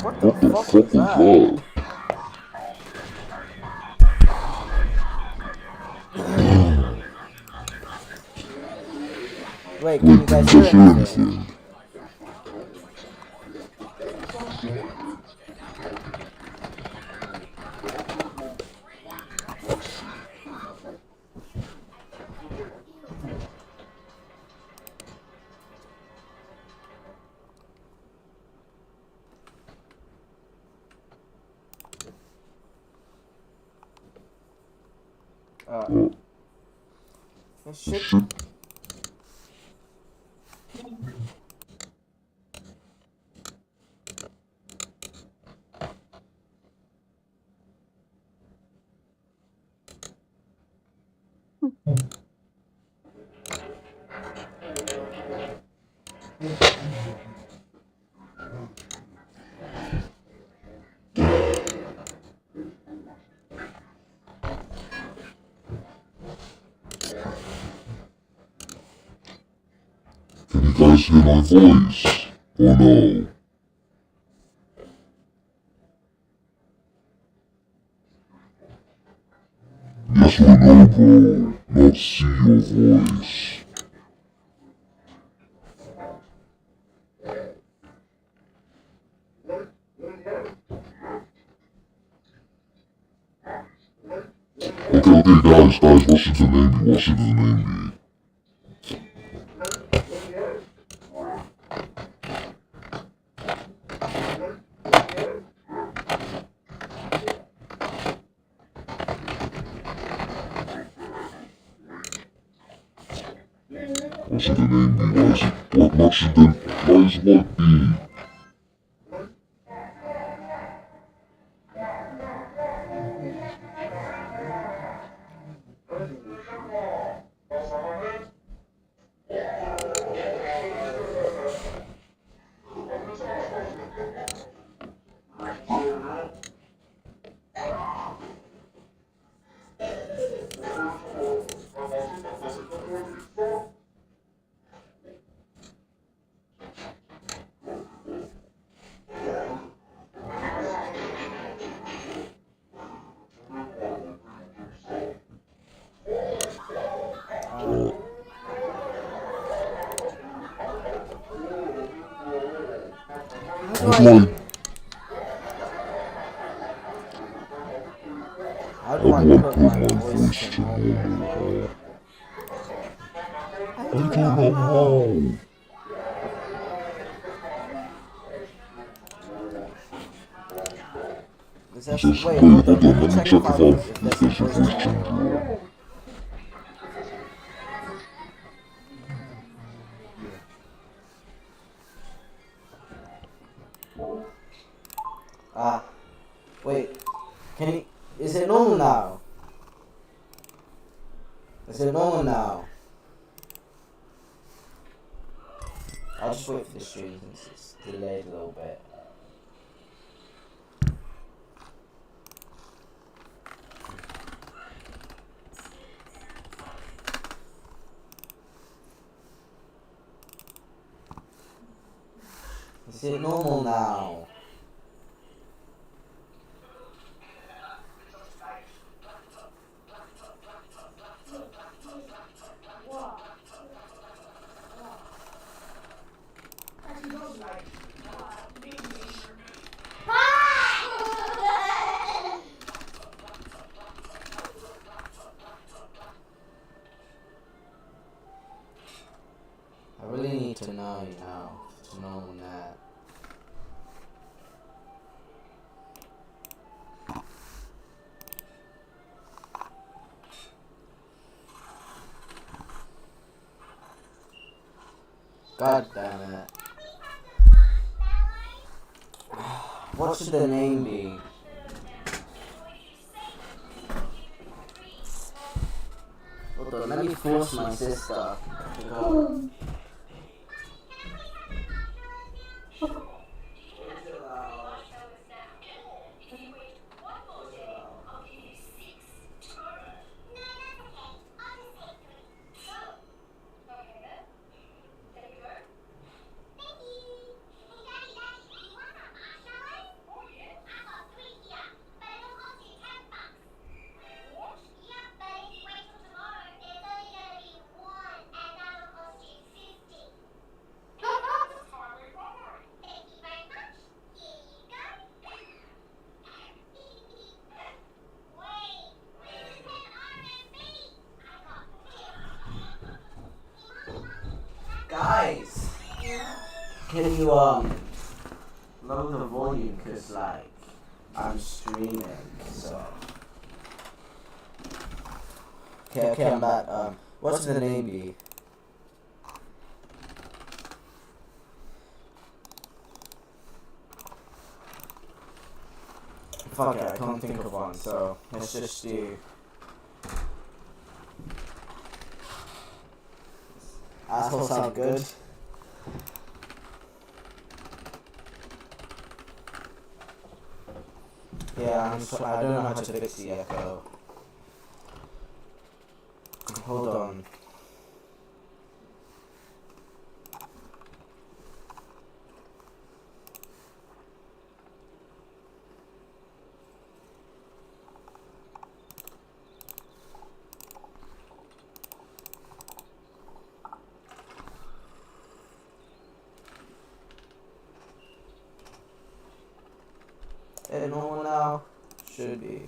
What the fuck was that? Wait, can you guys hear anything? Shit. Can you guys hear my voice? Or no? Yes or no, bro? Not see your voice. Okay, guys, what should the name be? What should the name be? What should the name be? What should what be? How do I put my voice to normal? I don't know how. Wait, hold on, let me check if there's a voice changer. Wait, is it normal now? Is it normal now? I'll just wait for the stream since it's delayed a little bit. Is it normal now? I really need to know now. It's normal now. God damn it. What should the name be? Hold on, let me force my sister to go. Guys, can you lower the volume, cause like I'm streaming, so. Okay, I'm back. What's the name be? Fuck it, I can't think of one, so let's just do. Asshole sound good? Yeah, I don't know how to fix the echo. Hold on. And normal now? Should be.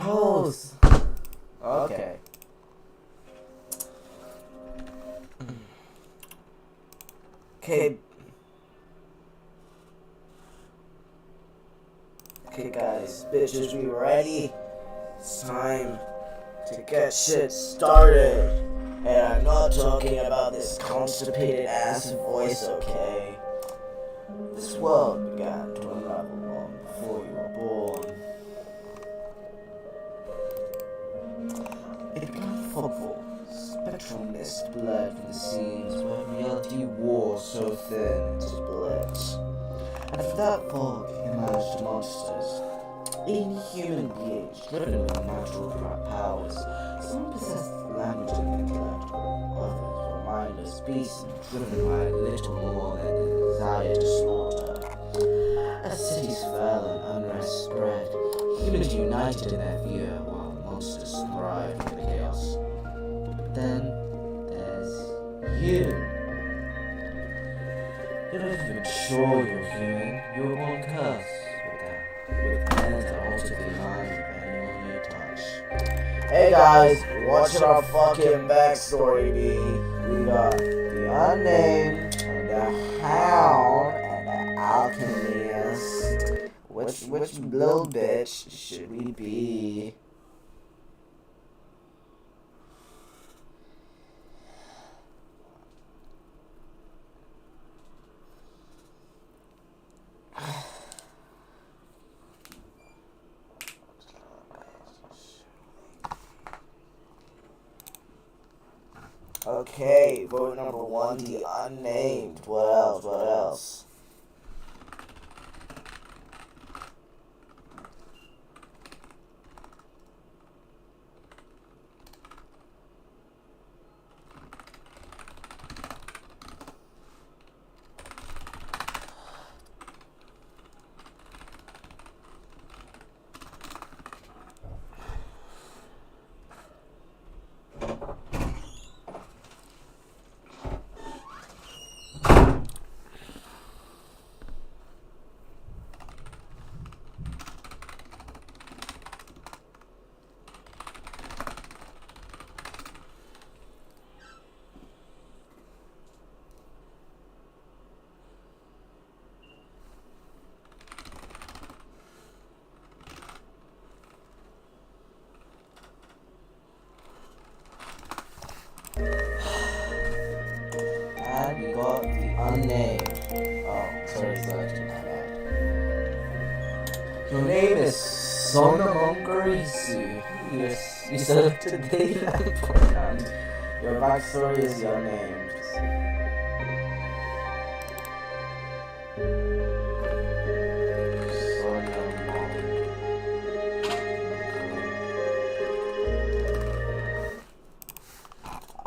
Oh, okay. Okay guys, bitches, we ready? It's time to get shit started. And I'm not talking about this constipated ass voice, okay? This world began to unravel long before you were born. It began fogful, spectral mist blurred from the seams where reality wore so thin it split. And from that fog emerged monsters, inhuman beings driven with unnatural powers. Some possessed language and intellect, others were mindless beasts driven by little more than the desire to slaughter. As cities fell and unrest spread, humans united in their fear while monsters thrived in the chaos. But then there's you. You're not even sure you're human. You're born cursed with hands that alter the mind of anyone you touch. Hey guys, what should our fucking backstory be? We got the unnamed, and the hound, and the alchemist. Which little bitch should we be? Okay, vote number 1, the unnamed. What else? What else? And we got the unnamed. Oh, sorry, my bad. Your name is Sonomongarisu. Yes, you said it today. And your backstory is the unnamed.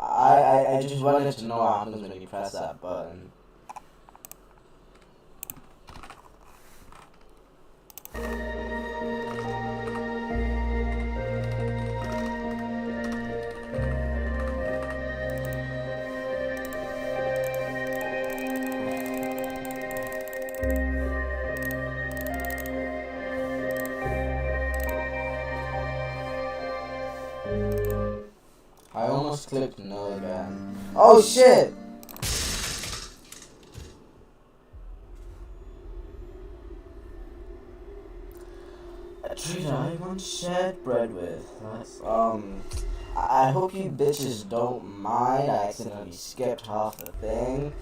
I just wanted to know what happens when you press that button. I almost clicked no again. Oh shit! A treat I once shared bread with. That's, I hope you bitches don't mind. I accidentally skipped half the thing.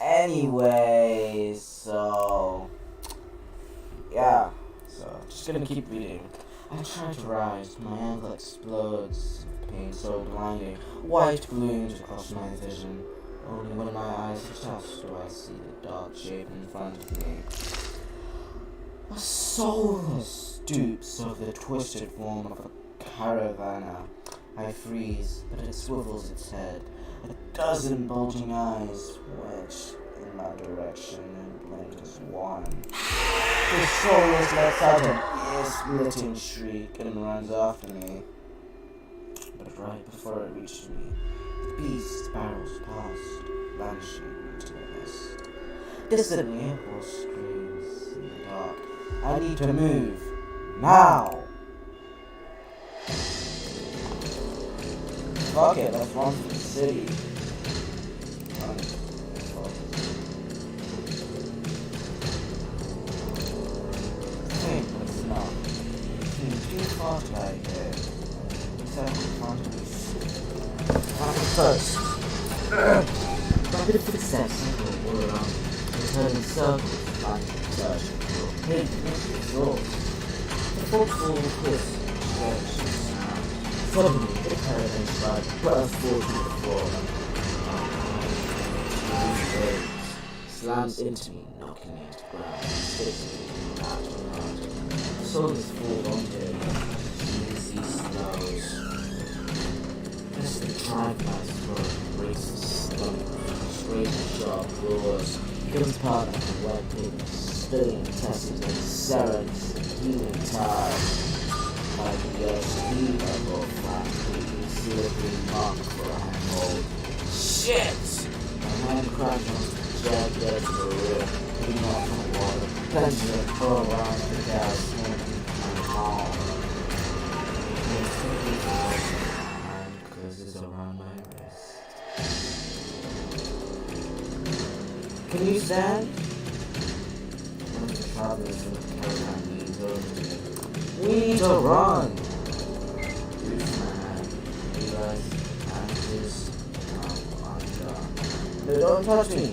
Anyways, so yeah. So just gonna keep reading. I try to rise, my ankle explodes, pain so blinding, white blooms across my vision. Only when my eyes touch do I see the dark shape in front of me. A soulless stoops over the twisted form of a caravana. I freeze, but it swivels its head. A dozen bulging eyes wedge in my direction and blink as one. The soulless lets out an ear-splitting shriek and runs after me. But right before it reached me, the beast barrels past, vanishing into the mist. Distantly, a horse screams in the dark. I need to move. Now! Fuck it, let's run for the city. Too far to lie here. Except in front of me. First. Rapid footsteps echo all around. turn in circles, finding and searching for hidden exhaust. The forceful kiss stretches. Suddenly, the caravan ride bursts forward to the floor. Slams into me, knocking me to the ground, sticking me out of the mud. Shoulders fall onto him, easy snows. Just the drive by his throat, breaks his stomach, straight and sharp roars. Becomes part of the wet pig, spilling intestines and serrans, healing tide. Like the speed of a flat, silvery mark for a handhold. Shit! My hand crashed onto the jagged edge of the rear, putting off my water, plunging it full around the gas, smoking my palm. And closes around my wrist. Can you stand? One of the travelers from the caravan leans over to me. We need to run! Reach my hand, realize bandages, now undone. No, don't touch me!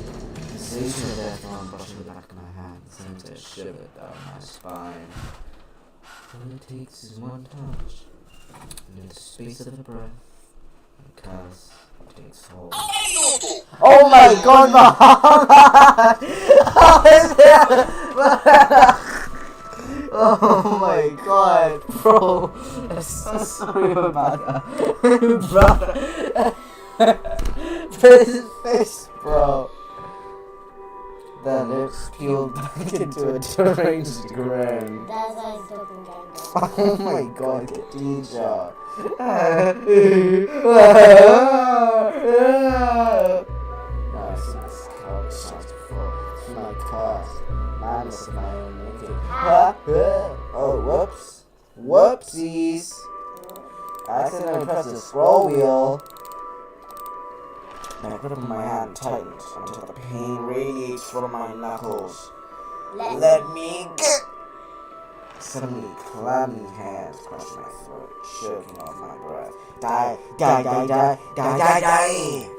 The sensation of their thumb brushing the back of my hand sends a shiver down my spine. All it takes is one touch, and in the space of a breath, the curse takes hold. Oh my god, Muhammad! How is that? Oh my god, bro, I'm so sorry about that. Brother. His face, bro. The lips peeled back into a deranged grin. That's why it's looking kind of. Oh my god, get teacher. No, it's not this couch sounds before. It's my curse. Madness of my own making. Oh, whoops. Whoopsies. I accidentally pressed the scroll wheel. My grip of my hand tightens until the pain radiates from my knuckles. Let me get. Suddenly, clammy hands crush my throat, choking off my breath. Die, die, die, die, die, die, die!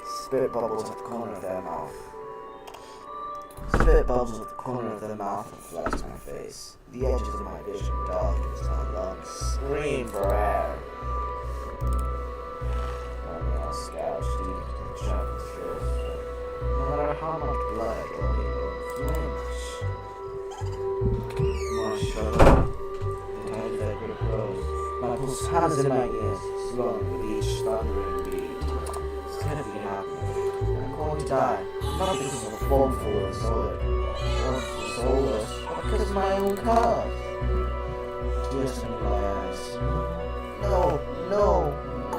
Spit bubbles at the corner of their mouth. Spit bubbles at the corner of their mouth and floods my face. The edges of my vision darkens and my lungs scream for air. My nails scourge deep into the sharpened throat. No matter how much blood or flinch. More struggle. The times that grip grows. My pulse hammers in my ears, slowing with each thundering beat. It's heavy happening. I'm going to die. Not because of a formful and solid, or soulless, but because of my own cause. Tears in my eyes. No, no,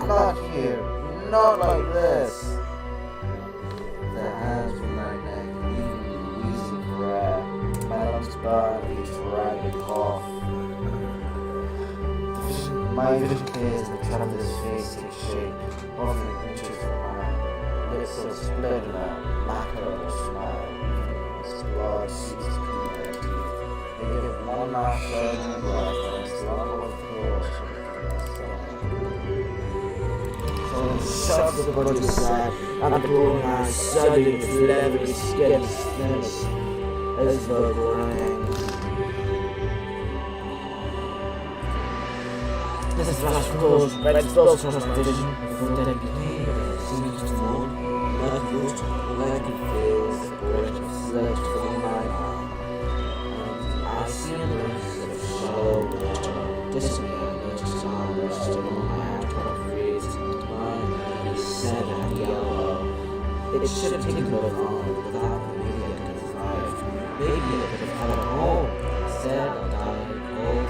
not here. Not like this. The hands from my neck, leaving me wheezing for air. My lungs burn with each ragged cough. My vision clears and the traveler's face takes shape, offering inches of mine. Lips so split in a mackerel smile. As blood seeps to cool their teeth. They give one last showing of life and its lump of claws from their stomach. Someone shoves the body aside, and the glowing eyes suddenly its leathery skin is thinnest as the brain. This is flash calls, red spells across my vision, before dead pain seems to mold, like wood, like it feels, the bridge of sledge for the night. And I see a mist of shallow water, disappear, just on resting on my hand, trying to freeze, mine is sad and yellow. It should have taken more long, without maybe I could have thrived, maybe I could have had a home, instead I'll die cold,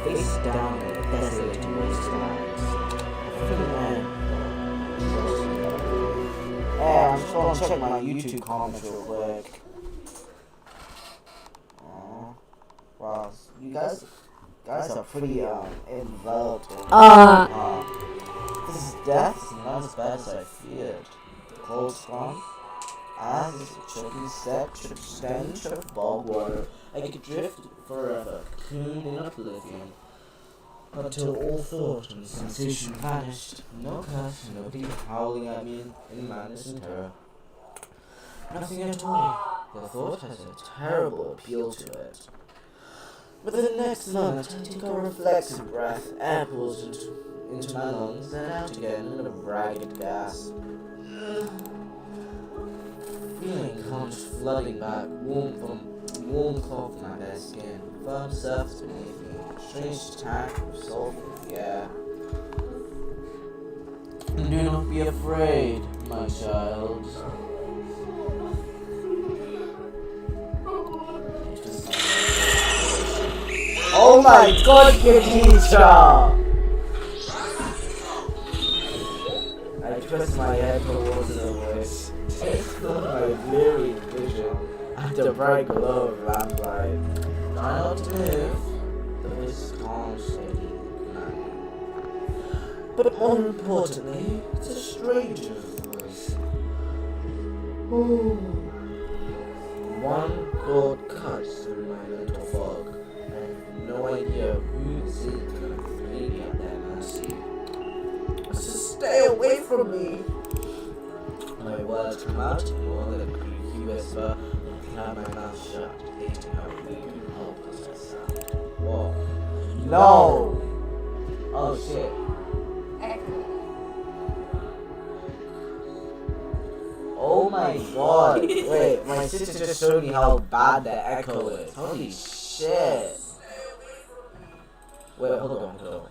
face down. Desolate to wastelands. Hey, I'm just gonna check my YouTube comments real quick. Wow, you guys are pretty enveloped in this is death is not as bad as I feared. The cold storm, as is a choking step, trip stench of bog water. I could drift forever, cocoon in oblivion. Until all thought and sensation vanished. No curse, nobody howling at me in madness and terror. Nothing at all. The thought has a terrible appeal to it. But the next moment, I take a reflexive breath, air pulls into my lungs, then out again in a ragged gasp. Feeling comes flooding back, warmth off my bare skin, firm surface beneath me, strange tack of sulfur in the air. And do not be afraid, my child. Oh my god, Khadija! I twist my head towards the voice, my bleary vision at the bright glow of lamplight. Try not to move. The voice is calm, steady, and but more importantly, it's a stranger's voice. One thought cuts through my mental fog. I have no idea who is it completely at their mercy. Just stay away from me! My words come out more than a creaky whisper. I have my mouth shut, hating how weak and helpless I sound. Whoa. No! Oh shit. Oh my god. Wait, my sister just showed me how bad the echo is. Holy shit. Wait, hold on.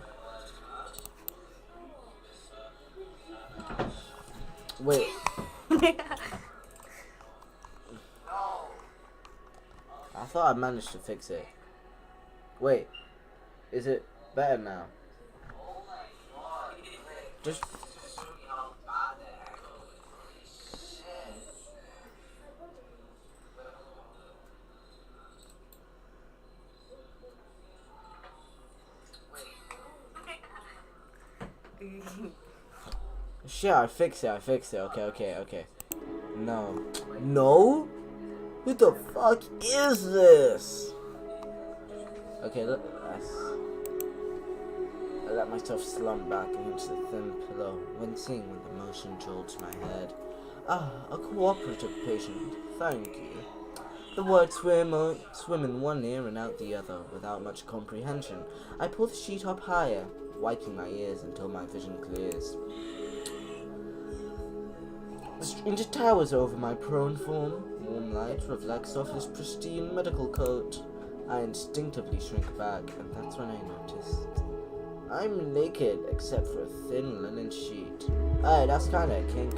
Wait. I thought I managed to fix it. Wait. Is it better now? Just... Shit, I fixed it. Okay. No. No? Who the fuck is this? Okay, look. I let myself slump back against the thin pillow, wincing when the motion jolts my head. Ah, a cooperative patient. Thank you. The words swim in one ear and out the other, without much comprehension. I pull the sheet up higher, wiping my ears until my vision clears. The stranger towers over my prone form. Warm light reflects off his pristine medical coat. I instinctively shrink back, and that's when I notice I'm naked except for a thin linen sheet. Hey, that's kinda a kink.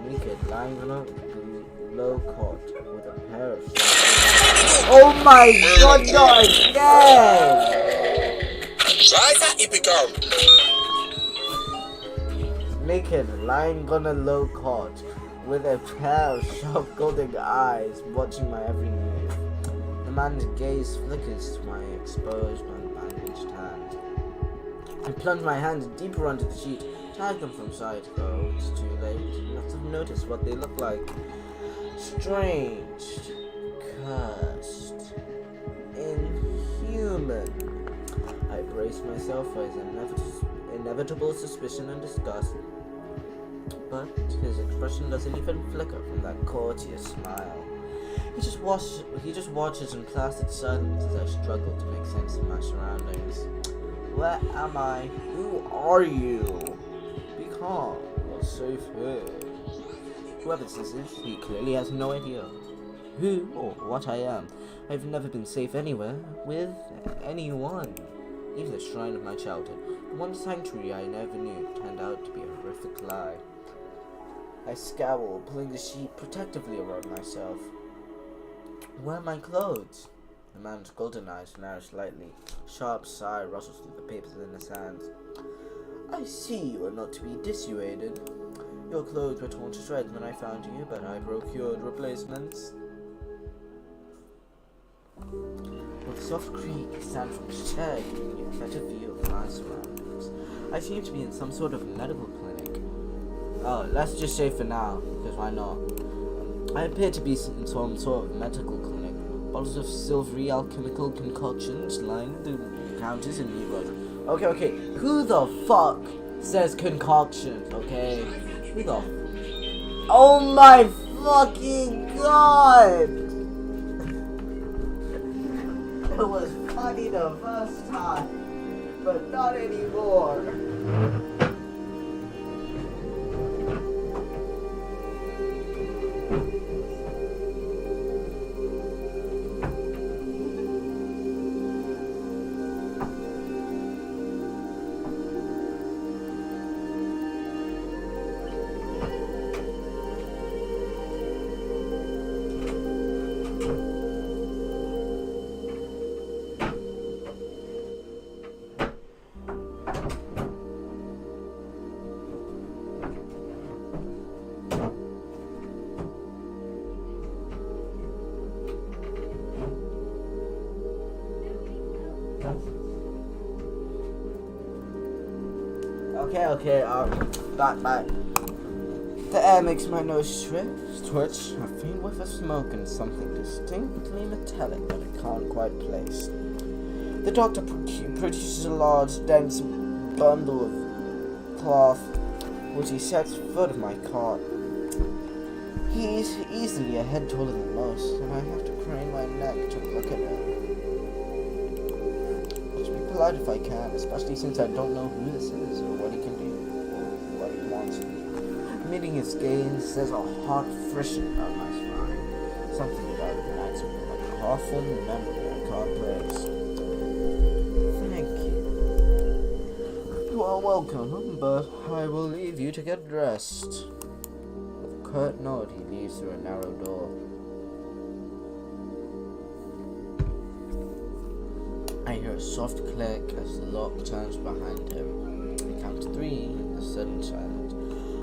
Naked, lying on a low cot with a pair of shoes. Oh my god, not again! Try that, EP.1. Naked, lying on a low cot, with a pair of sharp golden eyes watching my every move. The man's gaze flickers to my exposed, unbandaged hand. I plunge my hands deeper under the sheet, tag them from sight. Oh, it's too late not to notice what they look like. Strange, cursed, inhuman. I brace myself for his inevitable suspicion and disgust. But his expression doesn't even flicker from that courteous smile. He just watches in placid silence as I struggle to make sense of my surroundings. Where am I? Who are you? Be calm. You're safe here. Whoever this is, he clearly has no idea who or what I am. I've never been safe anywhere with anyone. Even the shrine of my childhood, the one sanctuary I never knew, turned out to be a horrific lie. I scowl, pulling the sheet protectively around myself. Where are my clothes? The man's golden eyes narrow slightly. A sharp sigh rustles through the papers in his hands. I see you are not to be dissuaded. Your clothes were torn to shreds when I found you, but I procured replacements. With a soft creak, I stand from his chair, giving me a better view of my surroundings. I seem to be in some sort of medical clinic. Oh, let's just say for now, because why not? I appear to be in some sort of medical clinic. Bottles of silvery alchemical concoctions line the counters and kneeboards. Okay, who the fuck says concoctions, okay? Who the Oh my fucking god! It was funny the first time, but not anymore. Okay, back. The air makes my nose twitch. I faint with a smoke and something distinctly metallic that I can't quite place. The doctor produces a large, dense bundle of cloth, which he sets foot of my cot. He's easily a head taller than most, and I have to crane my neck to look at him. I'll be polite if I can, especially since I don't know who this is or what he can do. Meeting his gaze, there's a hot freshen on my spine. Something about it reminds me of a powerful memory I can't place. Thank you. You are welcome, but I will leave you to get dressed. With a curt nod, he leaves through a narrow door. I hear a soft click as the lock turns behind him. He counts 3 in the sudden silence.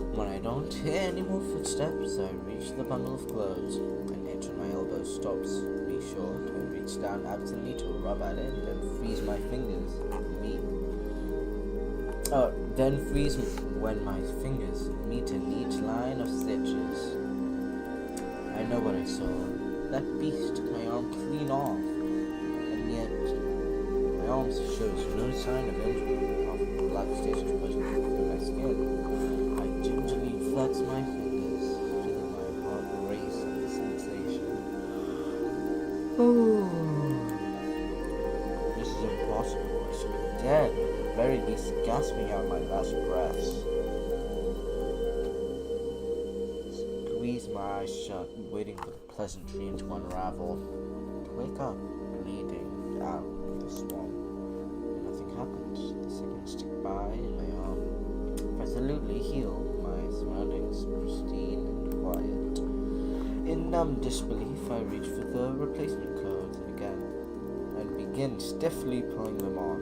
When I don't hear any more footsteps, I reach the bundle of clothes. An itch on my elbow stops me short. I reach down absently to rub at it, then freeze my fingers. When my fingers meet a neat line of stitches. I know what I saw. That beast took my arm clean off, and yet my arm shows no sign of injury. Off the black stitches pushing through my skin. Gingerly flex my fingers, feeling my heart race at the sensation. This is impossible. I should be dead, or at the very least gasping out my last breaths. Squeeze my eyes shut, waiting for the pleasant dream to unravel. To wake up, bleeding out of the swamp. Nothing happens. The seconds tick by and my arm resolutely healed. Surroundings pristine and quiet. In numb disbelief, I reach for the replacement clothes and begin stiffly pulling them on.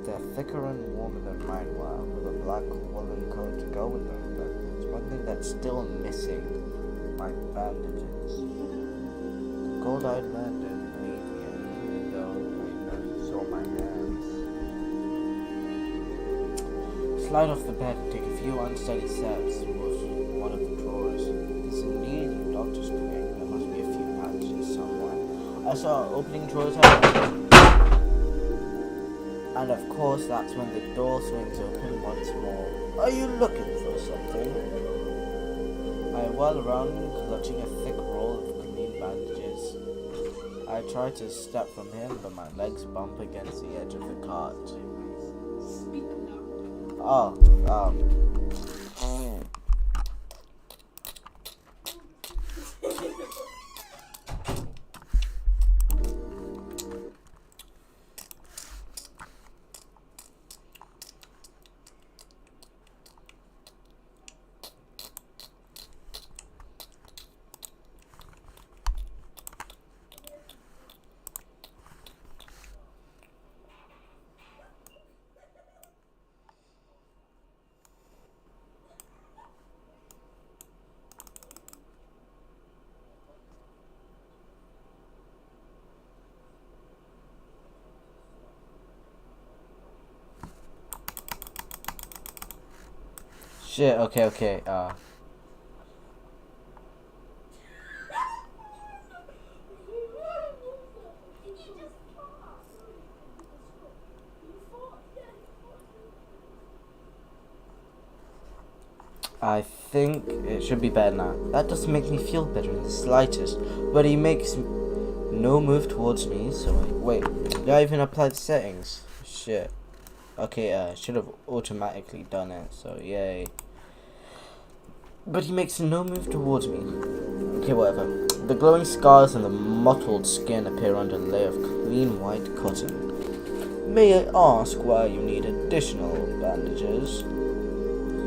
They're thicker and warmer than mine were, with a black woolen coat to go with them, but there's one thing that's still missing: my bandages. The gold-eyed man didn't leave me, even though I know he saw my hands. Slide off the bed and take a few unsteady steps towards one of the drawers. This is indeed a doctor's clinic. There must be a few bandages somewhere. I saw opening drawers and of course that's when the door swings open once more. Are you looking for something? I whirl around, clutching a thick roll of clean bandages. I try to step from him, but my legs bump against the edge of the cart. Shit, okay, I think it should be better now. That doesn't make me feel better in the slightest, but he makes no move towards me, so wait, did I even apply the settings? Shit. Okay, should have automatically done it, so yay. But he makes no move towards me. Okay, whatever. The glowing scars and the mottled skin appear under a layer of clean white cotton. May I ask why you need additional bandages?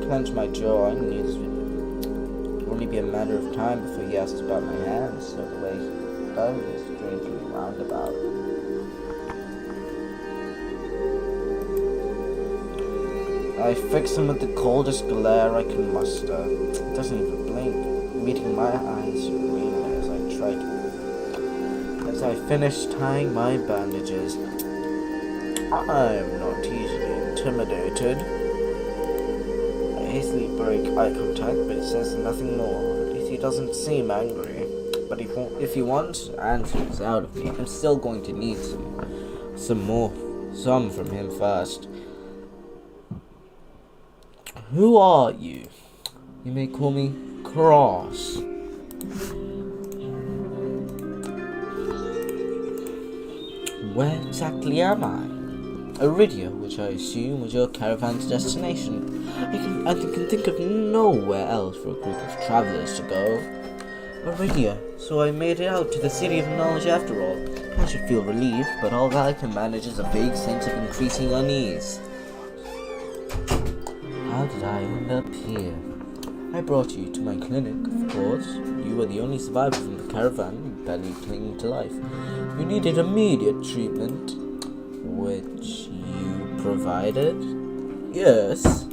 Clench my jaw, I need it will only be a matter of time before he asks about my hands, so the way he does is strangely roundabout. I fix him with the coldest glare I can muster. He doesn't even blink, meeting my eyes serenely as I finish tying my bandages. I'm not easily intimidated. I hastily break eye contact, but he says nothing more. At least he doesn't seem angry. But if he wants answers out of me, I'm still going to need some from him first. Who are you? You may call me Cross. Where exactly am I? Aridia, which I assume was your caravan's destination. I can think of nowhere else for a group of travelers to go. Aridia, so I made it out to the City of Knowledge after all. I should feel relieved, but all that I can manage is a vague sense of increasing unease. How did I end up here? I brought you to my clinic, of course. You were the only survivor from the caravan, barely clinging to life. You needed immediate treatment, which you provided? Yes.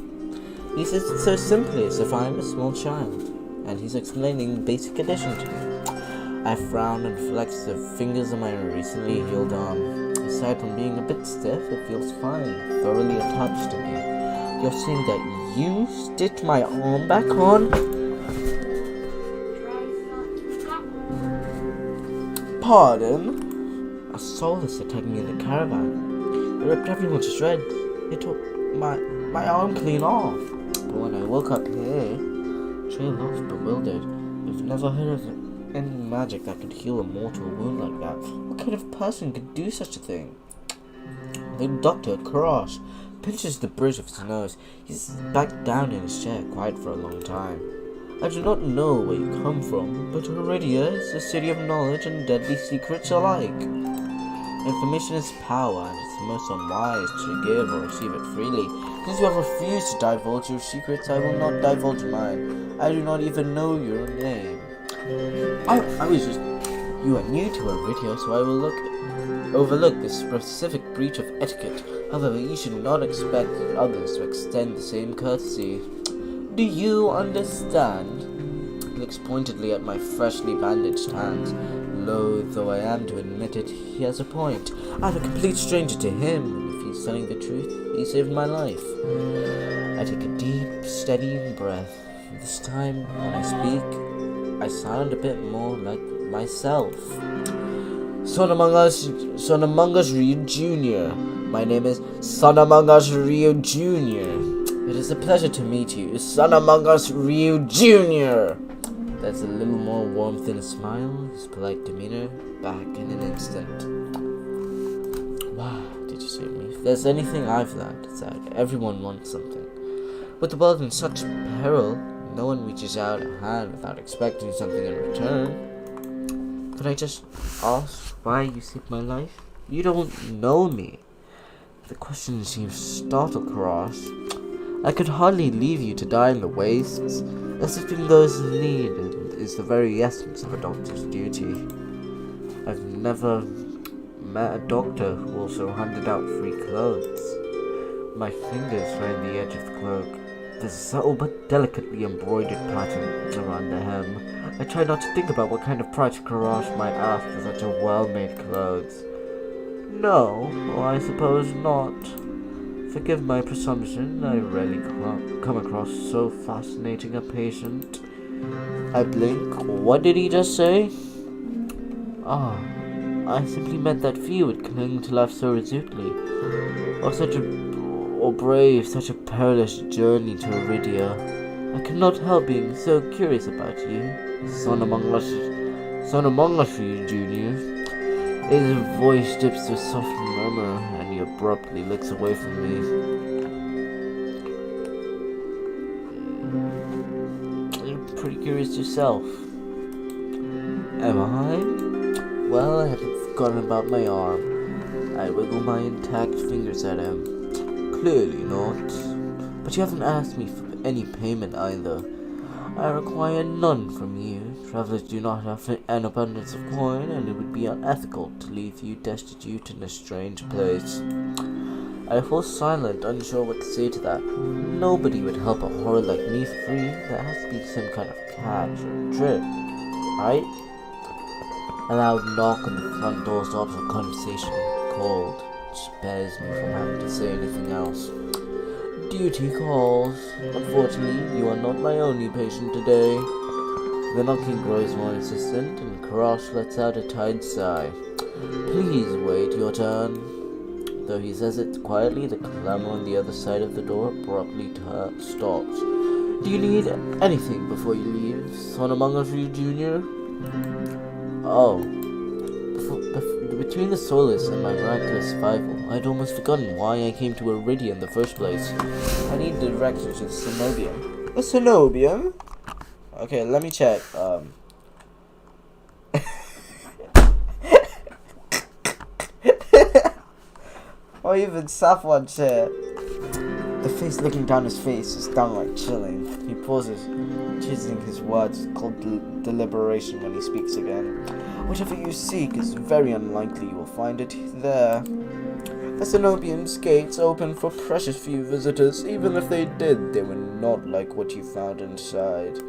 He says it so simply, as if I am a small child, and he's explaining basic addition to me. I frown and flex the fingers of my recently healed arm. Aside from being a bit stiff, it feels fine, thoroughly attached to me. You're saying that you stitched my arm back on? Pardon? A soulless attacking in the caravan. It ripped everyone to shreds. It took my arm clean off. But when I woke up here, trailed off bewildered. I've never heard of any magic that could heal a mortal wound like that. What kind of person could do such a thing? The doctor, Karash, pinches the bridge of his nose. He's back down in his chair, quiet for a long time. I do not know where you come from, but Aridia is a city of knowledge and deadly secrets alike. Information is power, and it's most unwise to give or receive it freely. Since you have refused to divulge your secrets, I will not divulge mine. I do not even know your name. You are new to Aridia, so I will overlook this specific breach of etiquette. However, you should not expect others to extend the same courtesy. Do you understand? He looks pointedly at my freshly bandaged hands. Loath though I am to admit it, he has a point. I'm a complete stranger to him, and if he's telling the truth, he saved my life. I take a deep, steady breath. This time, when I speak, I sound a bit more like myself. Son Among Us Ryu Jr. My name is Son Among Us Ryu Jr. It is a pleasure to meet you, Son Among Us Ryu Jr. There's a little more warmth in his smile, his polite demeanor, back in an instant. Wow, did you save me? If there's anything I've learned, it's that everyone wants something. With the world in such peril, no one reaches out a hand without expecting something in return. Could I just ask why you saved my life? You don't know me. The question seems startled, Karash. I could hardly leave you to die in the wastes. Assisting those in need is the very essence of a doctor's duty. I've never met a doctor who also handed out free clothes. My fingers find the edge of the cloak. There's a subtle but delicately embroidered pattern around the hem. I try not to think about what kind of price Karash might ask for such a well-made clothes. No, well, I suppose not. Forgive my presumption, I rarely come across so fascinating a patient. I blink. What did he just say? I simply meant that few would cling to life so resolutely, or brave such a perilous journey to Aridia. I cannot help being so curious about you, son among us, you, Junior. His voice dips to a soft murmur, and he abruptly looks away from me. You're pretty curious yourself. Am I? Well, I haven't forgotten about my arm. I wiggle my intact fingers at him. Clearly not. But you haven't asked me for any payment either. I require none from you. Travelers do not have an abundance of coin, and it would be unethical to leave you destitute in a strange place. I fall silent, unsure what to say to that. Nobody would help a horror like me for free. There has to be some kind of catch or trick, right? A loud knock on the front door stops our conversation cold, which spares me from having to say anything else. Duty calls. Unfortunately, you are not my only patient today. The knocking grows more insistent, and Karash lets out a tired sigh. Please wait your turn. Though he says it quietly, the clamor on the other side of the door abruptly stops. Do you need anything before you leave, son among us, you, Junior? Oh. Between the solace and my miraculous survival, I'd almost forgotten why I came to Iridia in the first place. I need directions to the Cenobium. The Cenobium? Okay, let me check. Or even someone said. The face looking down his face is downright chilling. He pauses, choosing his words with cold deliberation when he speaks again. Whatever you seek is very unlikely you will find it there. The Cenobium's gates open for precious few visitors. Even if they did, they were not like what you found inside.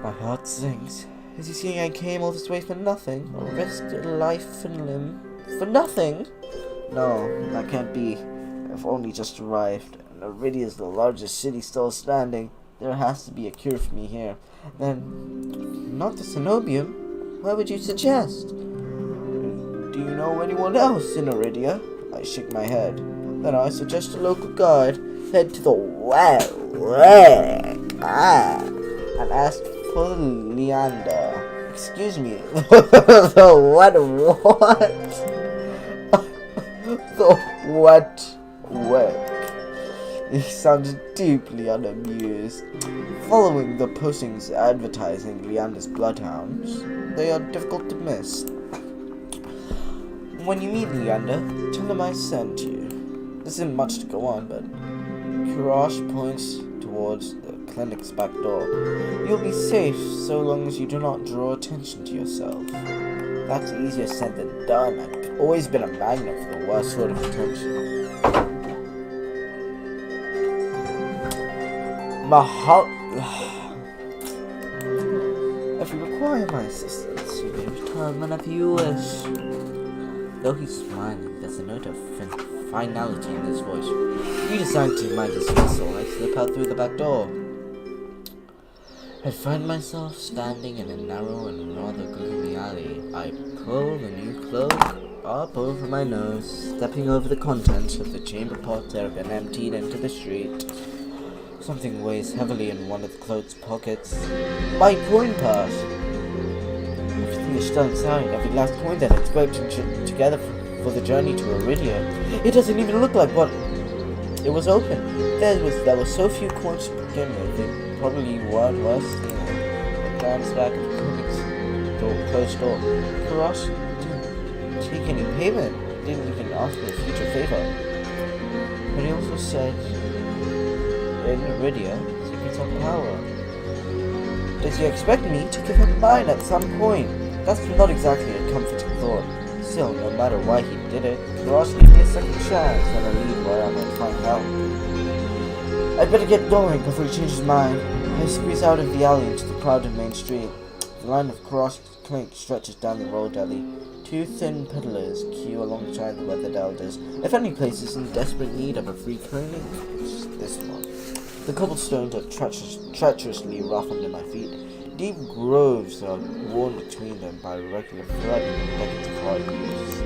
My heart sinks. Is he saying I came all this way for nothing? Or risked life and limb for nothing? No, that can't be. I've only just arrived, and Iridia is the largest city still standing. There has to be a cure for me here. Then, not the Cenobium. What would you suggest? Do you know anyone else in Iridia? I shake my head. Then I suggest a local guide. Head to the and ask for Leander. Excuse me. The what? The what? He sounds deeply unamused. Following the postings advertising Leander's bloodhounds, they are difficult to miss. When you meet Leander, tell him I sent you. This isn't much to go on, but Karash points towards the clinic's back door. You'll be safe so long as you do not draw attention to yourself. That's easier said than done. I've always been a magnet for the worst sort of attention. If you require my assistance, you may return whenever you wish. Though he's smiling, there's a note of finality in his voice. You decide to mind his whistle, I slip out through the back door. I find myself standing in a narrow and rather gloomy alley. I pull the new cloak up over my nose, stepping over the contents of the chamber pot that have been emptied into the street. Something weighs heavily in one of the cloak's pockets. My coin purse! Everything is still inside, every last coin that had scraped together for the journey to Iridia. It doesn't even look like what... It was open. There were so few coins to begin with, they probably weren't worth stealing. I glanced back at the clinic's closed door. Karash didn't take any payment, didn't even ask me a future favor. But he also said... in Iridia, secrets of power. Does he expect me to give him mine at some point? That's not exactly a comforting thought. Still, no matter why he did it, Karash gave me a second chance and a lead where I might find help. I'd better get going before he changes his mind. I squeeze out of the alley into the crowded main street. The line of Karash's clink stretches down the road alley. Two thin peddlers queue alongside the weathered elders. If any place is in desperate need of a free cleaning, it's this one. The cobblestones are treacherously rough under my feet. deep grooves are worn between them by regular flooding and decades of hard use. I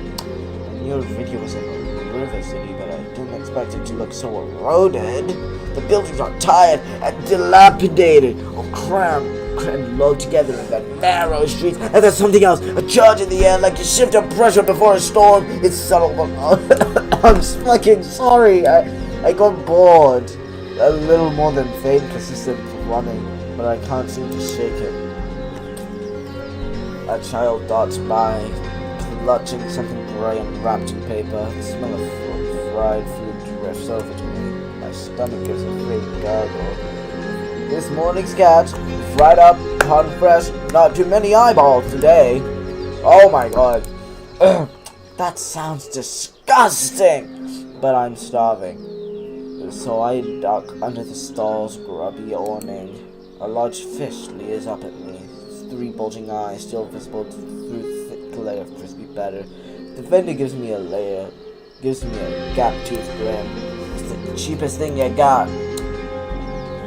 knew a video was in a river city, but I didn't expect it to look so eroded. The buildings are tired and dilapidated, or crammed low together in the narrow streets. And there's something else, a charge in the air, like a shift of pressure before a storm. It's subtle, but I'm fucking sorry. I got bored. A little more than faint, persistent running, but I can't seem to shake it. A child darts by, clutching something grey and wrapped in paper. The smell of fried food drifts over to me. My stomach gives a faint gargle. This morning's catch, fried up, hot and fresh, not too many eyeballs today. Oh my god. That sounds disgusting, but I'm starving. So I duck under the stall's grubby awning. A large fish leers up at me, its 3 bulging eyes still visible through thick layer of crispy batter. The vendor gives me a gap-toothed grin. It's the cheapest thing you got.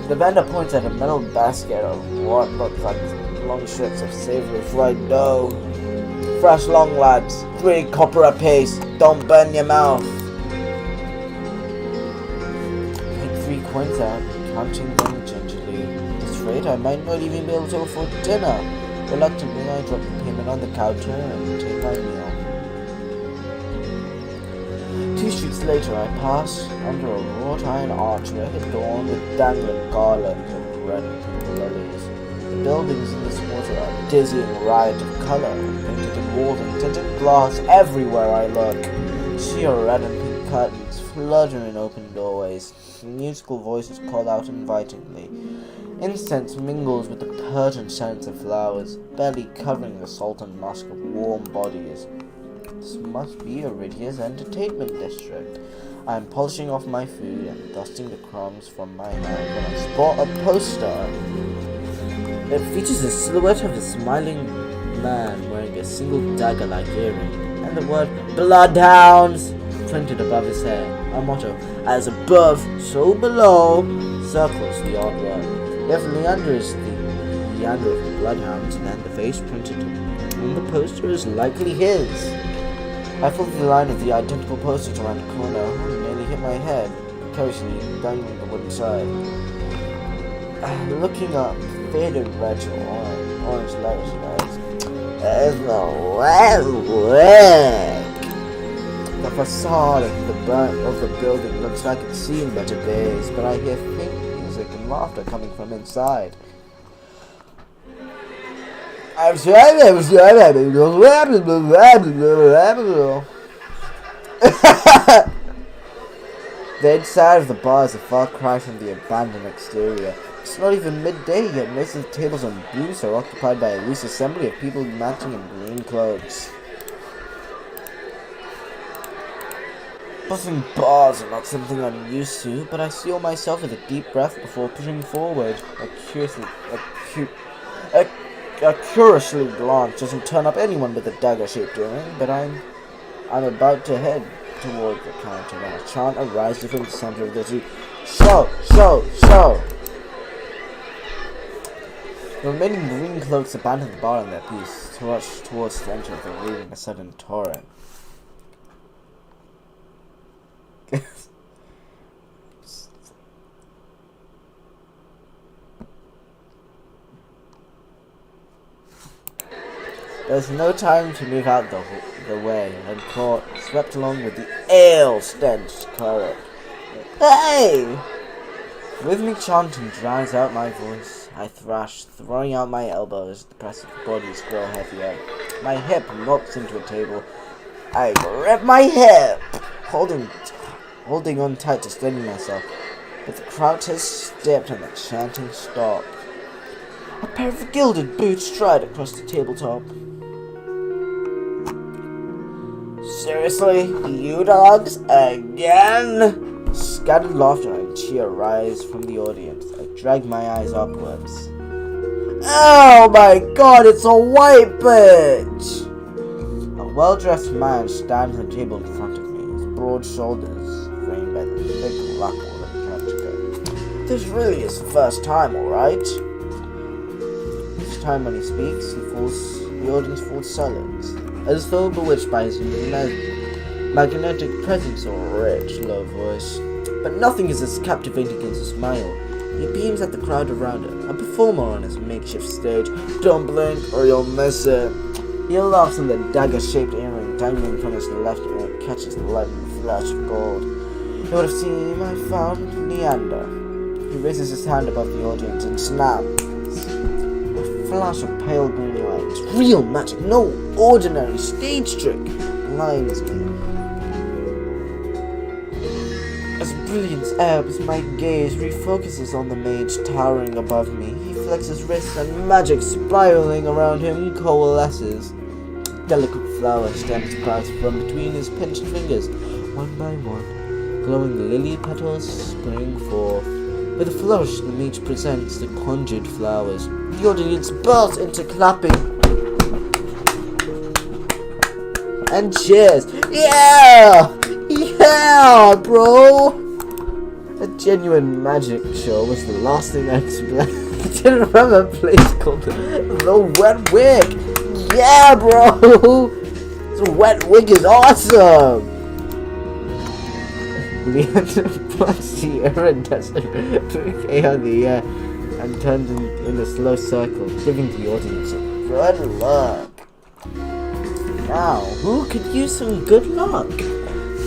The vendor points at a metal basket of what looks like long strips of savory fried dough. Fresh long, lads. 3 copper apiece. Don't burn your mouth. Take 3 coins out, counting them gingerly. At this rate, I might not even be able to afford dinner. Reluctantly, I drop the payment on the counter and take my meal. 2 streets later, I pass under a wrought iron archway adorned with dangling garlands of red and pink lilies. The buildings in this quarter are a dizzying riot of color, painted in walls and tinted glass everywhere I look. Sheer red and pink curtains flutter in open doorways. Musical voices call out invitingly. Incense mingles with the pungent scents of flowers, barely covering the salt and musk of warm bodies. This must be Iridia's entertainment district. I am polishing off my food and dusting the crumbs from my hand when I spot a poster. It features the silhouette of a smiling man wearing a single dagger-like earring, and the word Bloodhounds printed above his head. A motto, as above, so below, circles the odd word. If Leander is the Leander of the Bloodhounds, then the face printed on the poster is likely his. I followed the line of the identical posters around the corner and nearly hit my head, precariously dangling the wooden side. Looking up, faded red to orange letters. There's no way. The facade of the building looks like it's seen better days, but I hear faint music and laughter coming from inside. The inside of the bar is a far cry from the abandoned exterior. It's not even midday yet. Most of the tables and booths are occupied by a loose assembly of people matching in green clothes. Buzzing bars are not something I'm used to, but I seal myself with a deep breath before pushing forward. A curiously glance doesn't turn up anyone with a dagger-shaped earring, but I'm about to head toward the counter when a chant arises from the center of the street. Show! Show! Show! The remaining green cloaks abandon the bar in their peace to rush towards the entrance and leaving a sudden torrent. There's no time to move out the way, and caught, swept along with the ale-stench current. Hey! Rhythmic chanting drowns out my voice. I thrash, throwing out my elbows. The press of the bodies grow heavier. My hip knocks into a table. I grip my hip, holding on tight to steady myself. But the crowd has stepped and the chanting stopped. A pair of gilded boots stride across the tabletop. Seriously? You dogs? Again? Scattered laughter and cheer rise from the audience. I drag my eyes upwards. Oh my god, it's a white bitch! A well-dressed man stands at the table in front of me, his broad shoulders framed by the thick lacquer of the couch coat. This really is the first time, alright? His each time when he speaks, the audience falls silent, as though bewitched by his magnetic presence or rich, low voice. But nothing is as captivating as a smile. He beams at the crowd around him, a performer on his makeshift stage. Don't blink or you'll miss it. He laughs, and the dagger-shaped earring dangling from his left ear catches the lightning flash of gold. He would have seen I found Leander. He raises his hand above the audience and snaps. A flash of pale green light. Real magic, no ordinary stage trick, blinds me. As brilliance ebbs, my gaze refocuses on the mage towering above me. He flexes wrists and magic spiraling around him coalesces. Delicate flower stems pass from between his pinched fingers, one by one. Glowing lily petals spring forth. With a flourish, the mage presents the conjured flowers. The audience bursts into clapping and cheers. Yeah! Yeah, bro! A genuine magic show was the last thing I expected. I didn't remember a place called the Wet Wig. Yeah, bro! The Wet Wig is awesome! Leander puts the iridescent bouquet on the air and turns in a slow circle, giving the audience a good look. Now, who could use some good luck?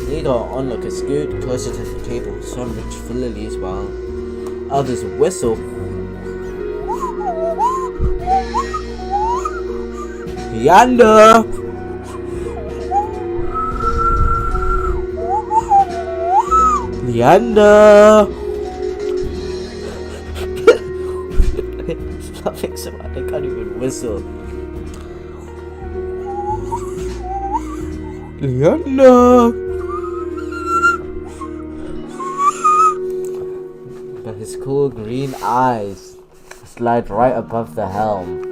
Need our onlookers scoot closer to the table, some reach for lilies while others whistle. Leander! Leander! It's laughing so hard I can't even whistle. Leander! But his cool green eyes slide right above the helm,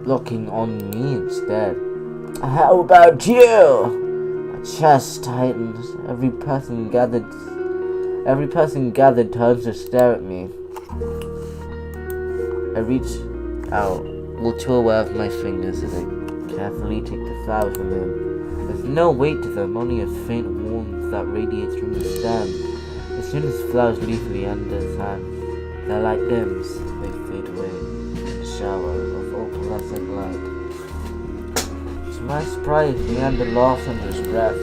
looking on me instead. How about you? My chest tightens. Every person gathered turns to stare at me. I reach out, will too aware of my fingers as I carefully take the flowers from him. There's no weight to them, only a faint warmth that radiates from the stem. As soon as flowers leave Leander's hand, their light dims, they fade away in a shower of opalescent light. To my surprise, Leander laughs under his breath.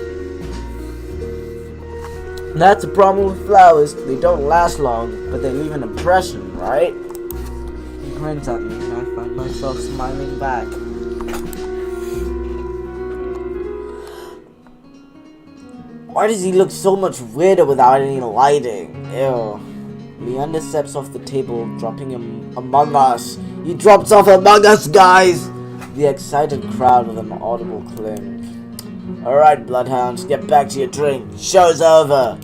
That's the problem with flowers, they don't last long, but they leave an impression, right? He grins at me and I find myself smiling back. Why does he look so much weirder without any lighting? Ew. Leander steps off the table, dropping him among us. He drops off among us, guys! The excited crowd with an audible clink. Alright, bloodhounds, get back to your drink. Show's over!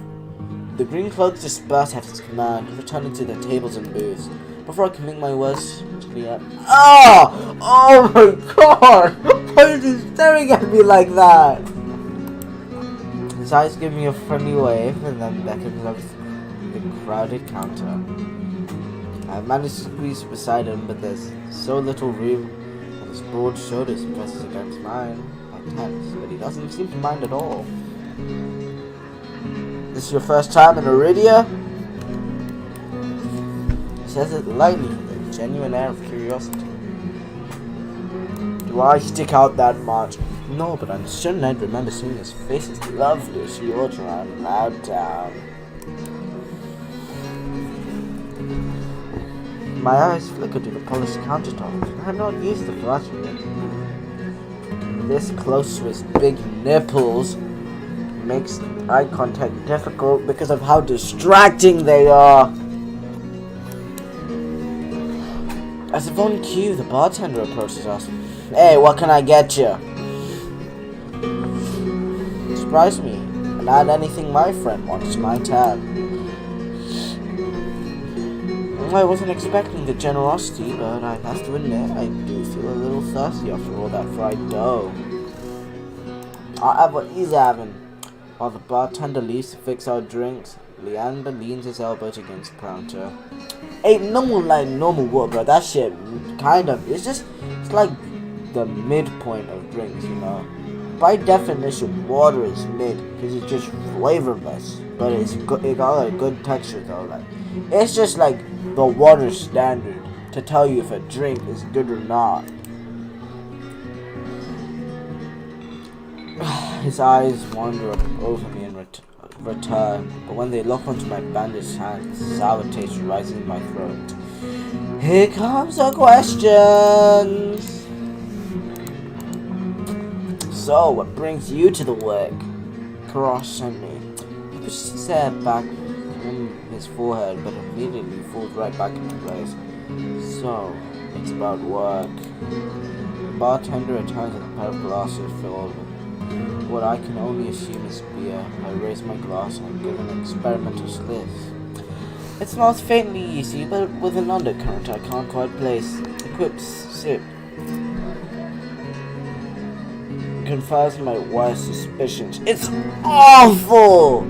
The green cloaks disperse at his command, returning to their tables and booths. Before I can make my words to the end. Oh! Oh my god! Why is he staring at me like that? His eyes give me a friendly wave and then beckons up the crowded counter. I've managed to squeeze beside him, but there's so little room and his broad shoulders presses against mine. I'm tense, but he doesn't seem to mind at all. This is your first time in Iridia? He says it lightly with a genuine air of curiosity. Do I stick out that much? No, but I'm certain I'd remember seeing his face as lovely as yours around Loud Town. My eyes flicker to the polished countertop. I'm not used to flattering it. This close to his big nipples makes eye contact difficult because of how distracting they are. As if on cue, the bartender approaches us. Hey, what can I get you? Surprise me, and add anything my friend wants to my tab. I wasn't expecting the generosity, but I have to admit, I do feel a little thirsty after all that fried dough. I'll have what he's having. While the bartender leaves to fix our drinks, Leander leans his elbows against the counter. Ain't no one like normal water, bro. That shit kind of. It's like the midpoint of drinks, you know. By definition, water is mid because it's just flavorless, but it got a good texture though. Like, it's just like the water standard to tell you if a drink is good or not. His eyes wander over me in return, but when they look onto my bandaged hands, sour taste rises in my throat. Here comes the questions. So, what brings you to the work? Cross sent me. He pushed his hair back from his forehead, but immediately folded right back into place. So, it's about work. The bartender returns with a pair of glasses filled with what I can only assume is beer. I raise my glass and give an experimental sniff. It smells faintly easy, but with an undercurrent I can't quite place. Equips sip. Confirms my worst suspicions. It's awful!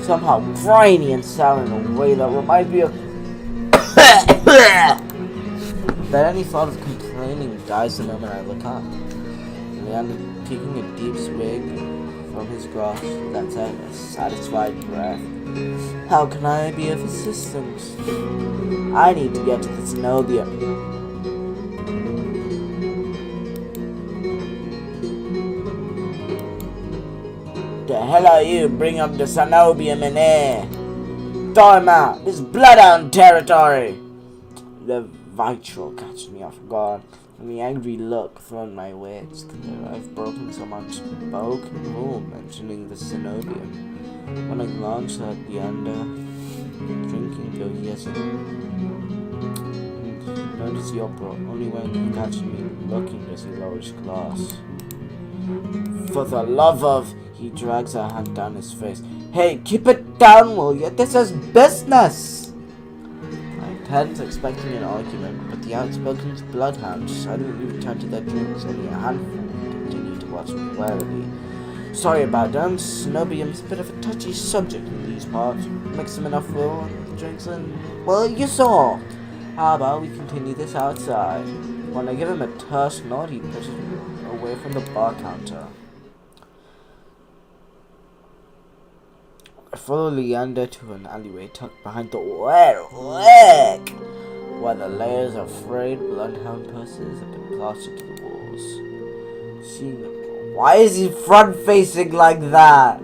Somehow briny and sour in a way that reminds me of that any thought of complaining dies the moment I look up. Leander taking a deep swig from his glass, lets out a satisfied breath. How can I be of assistance? I need to get to the Cenobium. The hell are you? Bring up the Cenobium in here. Throw him out. This is Bloodhound territory. The vitriol catches me off guard, and the angry look thrown my way. It's clear I've broken someone's spoken rule mentioning the Cenobium. When I glance at Leander, drinking though he hasn't noticed the opera, only when he catches me looking does he lower his glass. For the love of... He drags a hand down his face. Hey, keep it down, will you? This is business! I hadn't expecting an argument, but the outspoken bloodhounds suddenly returned to their drinks. Only a handful continued to watch me warily. Sorry about them. Cenobium's a bit of a touchy subject in these parts. Mix them enough with drinks and... Well, you saw! How about we continue this outside? When I give him a terse nod, he pushes me away from the bar counter. I follow Leander to an alleyway tucked behind the where the layers of frayed bloodhound purses have been plastered to the walls. Seeing them, why is he front-facing like that?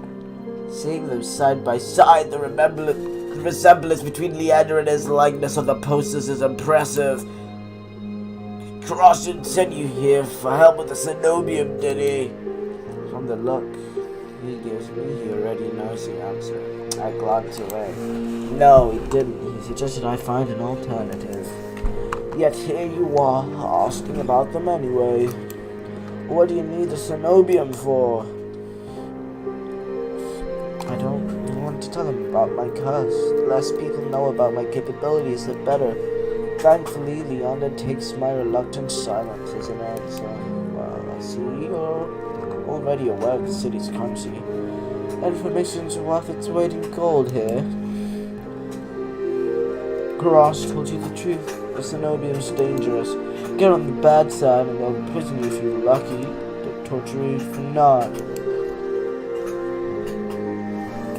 Seeing them side by side, the resemblance between Leander and his likeness on the posters is impressive. Crossan sent you here for help with the Cenobium, did he? From the look he gives me, he already knows the answer. I glance away. No, he didn't. He suggested I find an alternative. Yet here you are, asking about them anyway. What do you need the Cenobium for? I don't want to tell them about my curse. The less people know about my capabilities, the better. Thankfully, Leander takes my reluctant silence as an answer. Well, I see you're already aware of the city's currency. Information's worth its weight in gold here. Cross told you the truth. The Cenobium's dangerous. Get on the bad side and they'll imprison you if you're lucky. They'll torture you if you're not.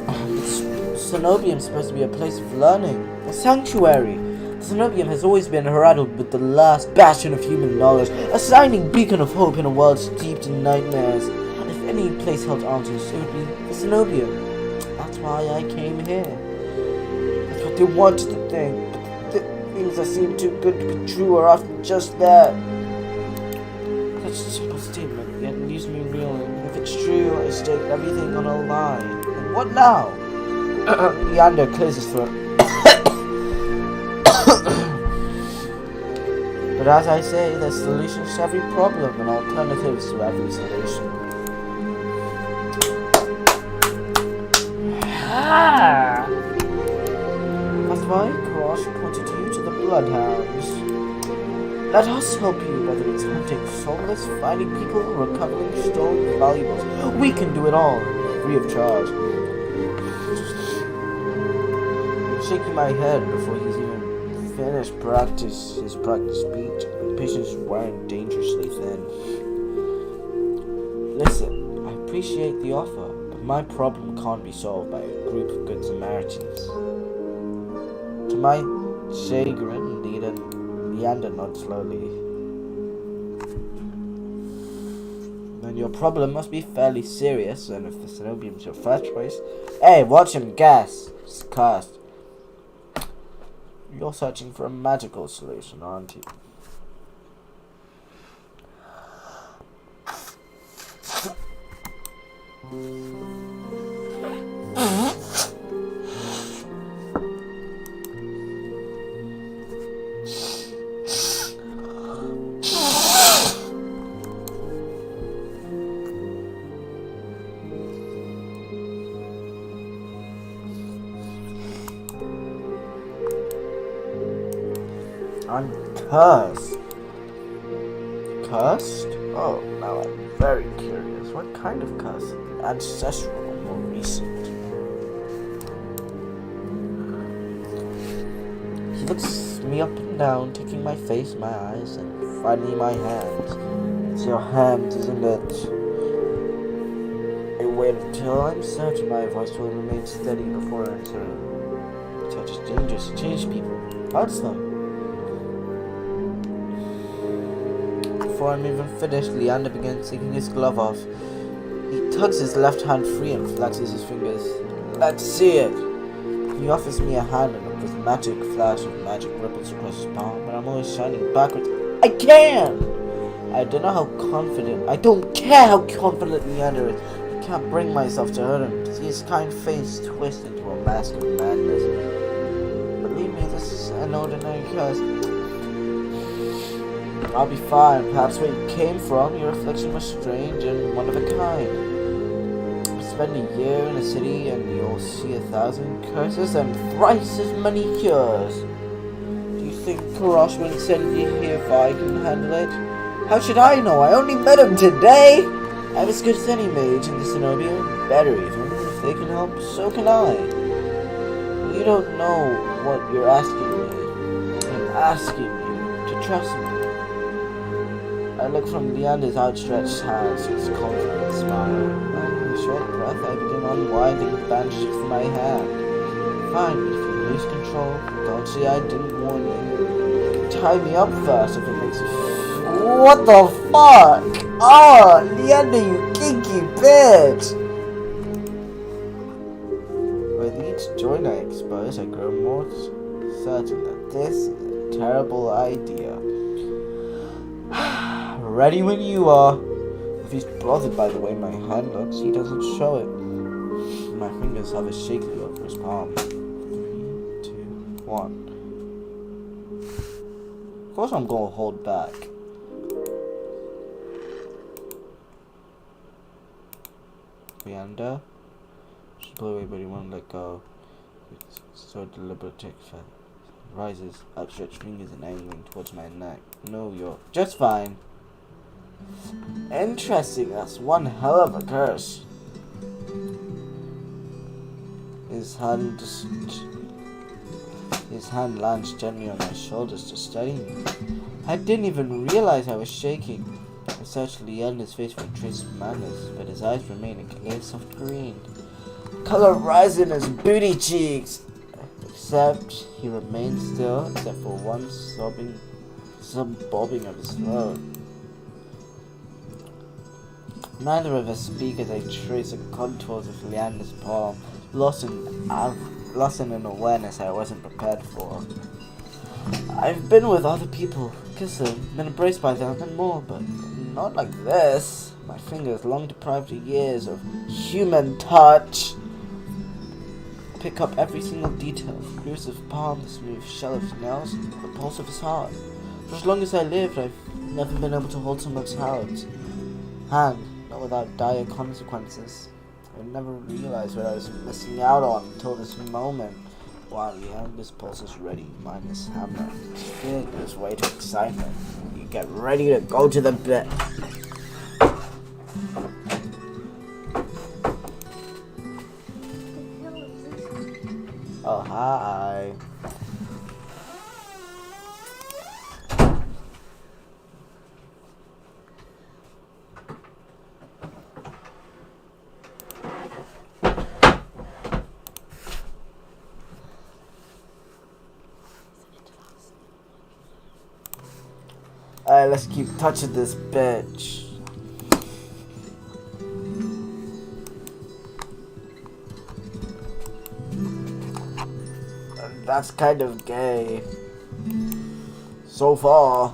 The Cenobium's supposed to be a place of learning. A sanctuary. The Cenobium has always been heralded with the last bastion of human knowledge, a shining beacon of hope in a world steeped in nightmares. And if any place held answers, it would be the Cenobium. That's why I came here. That's what they wanted to think. But the things that seem too good to be true are often just that. Such a simple statement, yet leaves me reeling. If it's true, I stake everything on a lie. And what now? Leander clears his throat. But as I say, there's solutions to every problem and alternatives to every solution. That's why Cross pointed you to the Bloodhounds. Let us help you, whether it's hunting soulless, finding people, or recovering stolen valuables. We can do it all, free of charge. I'm shaking my head before he's even in his practice speech, patients weren't dangerously thin. Listen, I appreciate the offer, but my problem can't be solved by a group of good Samaritans. To my chagrin, Leander nodded slowly. Then your problem must be fairly serious, and if the Cenobium's your first choice... Hey, watch him gas! It's cursed. You're searching for a magical solution, aren't you? I'm cursed. Cursed? Oh, now I'm very curious. What kind of curse? Ancestral or more recent? He looks me up and down, taking my face, my eyes, and finally my hands. It's your hands, isn't it? I wait until I'm certain my voice will remain steady before entering. Touch is dangerous. Change people. Hurts them. Before I'm even finished, Leander begins taking his glove off. He tugs his left hand free and flexes his fingers. Let's see it! He offers me a hand and a prismatic flash of magic ripples across his palm, but I'm always shining backwards. I can't! I don't care how confident Leander is. I can't bring myself to hurt him, to see his kind face twist into a mask of madness. Believe me, this is an ordinary curse. I'll be fine. Perhaps where you came from, your affliction was strange and one of a kind. Spend a year in a city and you'll see 1,000 curses and thrice as many cures. Do you think Karash wouldn't send you here if I can handle it? How should I know? I only met him today! I'm as good as any mage in the Cenobium. Better even. If they can help, so can I. You don't know what you're asking me. I'm asking you to trust me. I look from Leander's outstretched hands to his confident smile, and with a short breath I begin unwinding the bandages from my hand. Fine, but if you lose control, don't say I didn't warn you. You can tie me up first if it makes you feel... What the fuck? Oh, Leander, you kinky bitch! With each joint I expose, I grow more certain that this is a terrible idea. Ready when you are. If he's bothered by the way my hand looks, he doesn't show it. My fingers hover shakily over his palm. 3, 2, 1. Of course I'm gonna hold back. Leander. She pulled away, but he won't let go. It's so deliberate. Rises, outstretched fingers and angling towards my neck. No, you're just fine. Interesting, that's one hell of a curse. His hand lands gently on my shoulders to steady me. I didn't even realize I was shaking. I searched Leander's face for a trace of madness, but his eyes remain a clear soft green. Color rising his booty cheeks. Except he remains still, except for one bobbing of his throat. Neither of us speak as I trace the contours of Leander's palm, lost in an awareness I wasn't prepared for. I've been with other people, kissed them, been embraced by them and more, but not like this. My fingers, long deprived of years of human touch, pick up every single detail, the bruise of palm, the smooth shell of his nails, the pulse of his heart. For as long as I lived, I've never been able to hold someone's hand, not without dire consequences. I never realized what I was missing out on until this moment. While Leander's pulse is ready, mine is hammer. His fear gives way to excitement. You get ready to go to the bed. Oh, hi. Alright, let's keep touching this bitch. That's kind of gay. So far.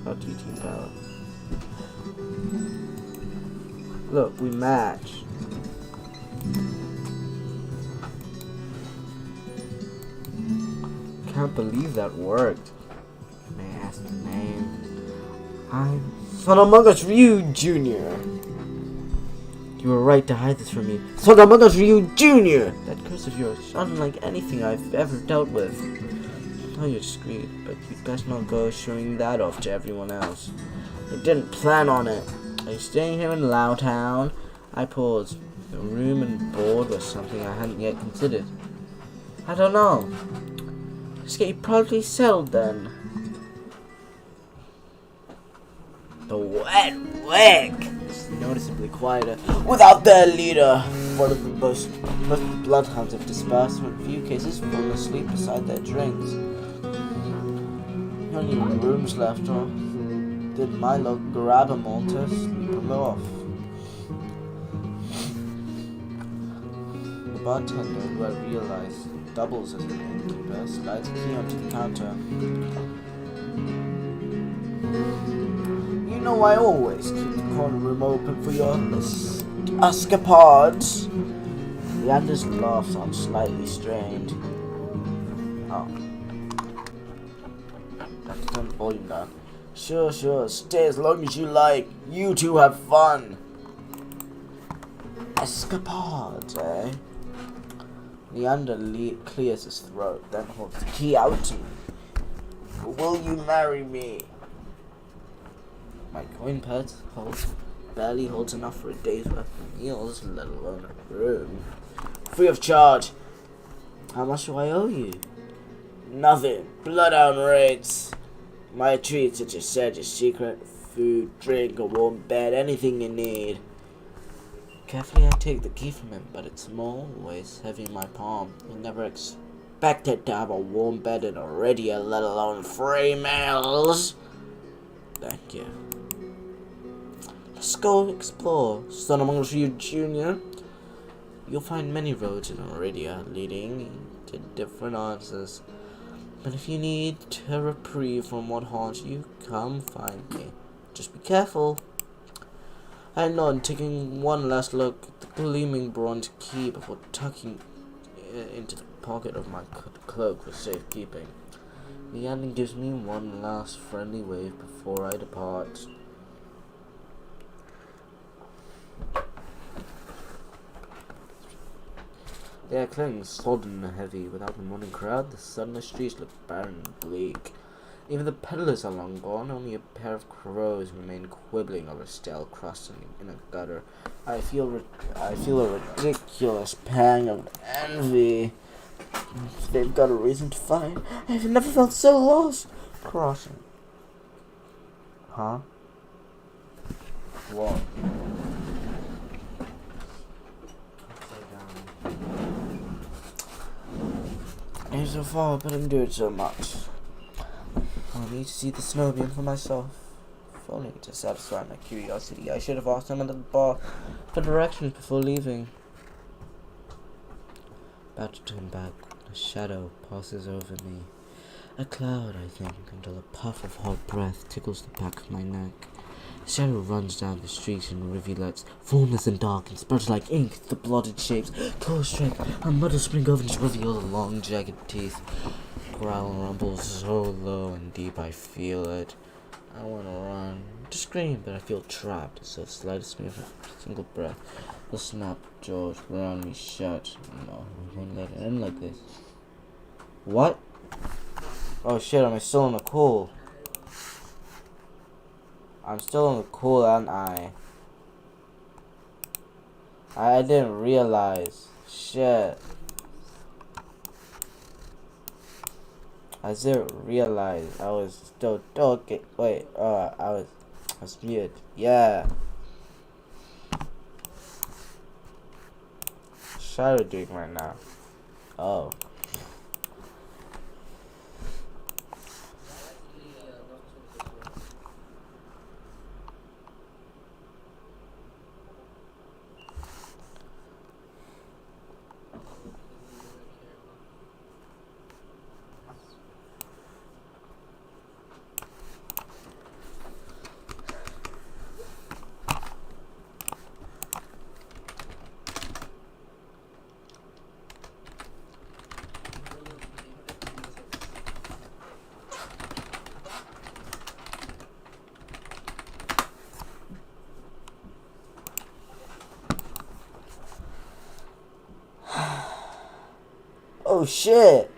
Not teaching power. Look, we match. Can't believe that worked. May I ask the name? I'm Son Among Us Ryu Jr. You were right to hide this from me. Son Among Us Ryu Jr. That curse of yours is unlike anything I've ever dealt with. I know you're discreet, but you'd best not go showing that off to everyone else. I didn't plan on it. Are you staying here in Lowtown? I paused. The room and board was something I hadn't yet considered. I don't know. Just get you probably settled then. The wet wick is noticeably quieter without their leader. One of the most bloodhounds have dispersed, in a few cases fallen asleep beside their drinks. The only rooms left are did Milo grab them all to sleep them off. The bartender, who I realized doubles as an innkeeper, slides a key onto the counter. You know I always keep the corner room open for your escapades. Leander's laugh sounds slightly strained. Oh. Have to turn the volume down. Sure, stay as long as you like. You two have fun. Escapades, eh? Leander clears his throat, then holds the key out to me. Will you marry me? My coin purse barely holds enough for a day's worth of meals, let alone a room. Free of charge. How much do I owe you? Nothing. Bloodhound rates. My treats, such as said, your secret, food, drink, a warm bed, anything you need. Carefully I take the key from him, but it's small, weighs heavy in my palm. I never expected to have a warm bed in Iridia, let alone free meals. Thank you. Let's go explore, Son Among Us Ryu Jr. You'll find many roads in Iridia leading to different answers. But if you need a reprieve from what haunts you, come find me. Just be careful. I nod, taking one last look at the gleaming bronze key before tucking it into the pocket of my cloak for safekeeping. The ending gives me one last friendly wave before I depart. The air clings sodden and heavy. Without the morning crowd, the sudden streets look barren and bleak. Even the peddlers are long gone. Only a pair of crows remain quibbling over stale crust in a gutter. I feel a ridiculous pang of envy. They've got a reason to fight. I've never felt so lost. Crossing. Huh? What? I'm so far, but I'm doing so much. I need to see the snowman for myself. If only to satisfy my curiosity. I should have asked him at the bar for directions before leaving. About to turn back, a shadow passes over me. A cloud, I think, until a puff of hot breath tickles the back of my neck. The shadow runs down the street in rivulets, formless and dark, and spreads like ink, the blotted shapes. Close strength, a muddle spring over to reveal the long, jagged teeth. Growl rumbles so low and deep I feel it. I want to run, to scream, but I feel trapped, so slightest me of a single breath. The snap jaws round me shut. No, we won't let it end like this. What? Oh shit, am I still on the call? I'm still on the call, aren't I? I didn't realize. Shit. I didn't realize I was still talking. Wait, I was muted. Yeah. Shadow doing right now. Oh. Oh shit!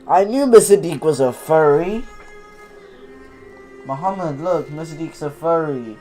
I knew Sadiq was a furry. Muhammad, look, Sadiq's a furry.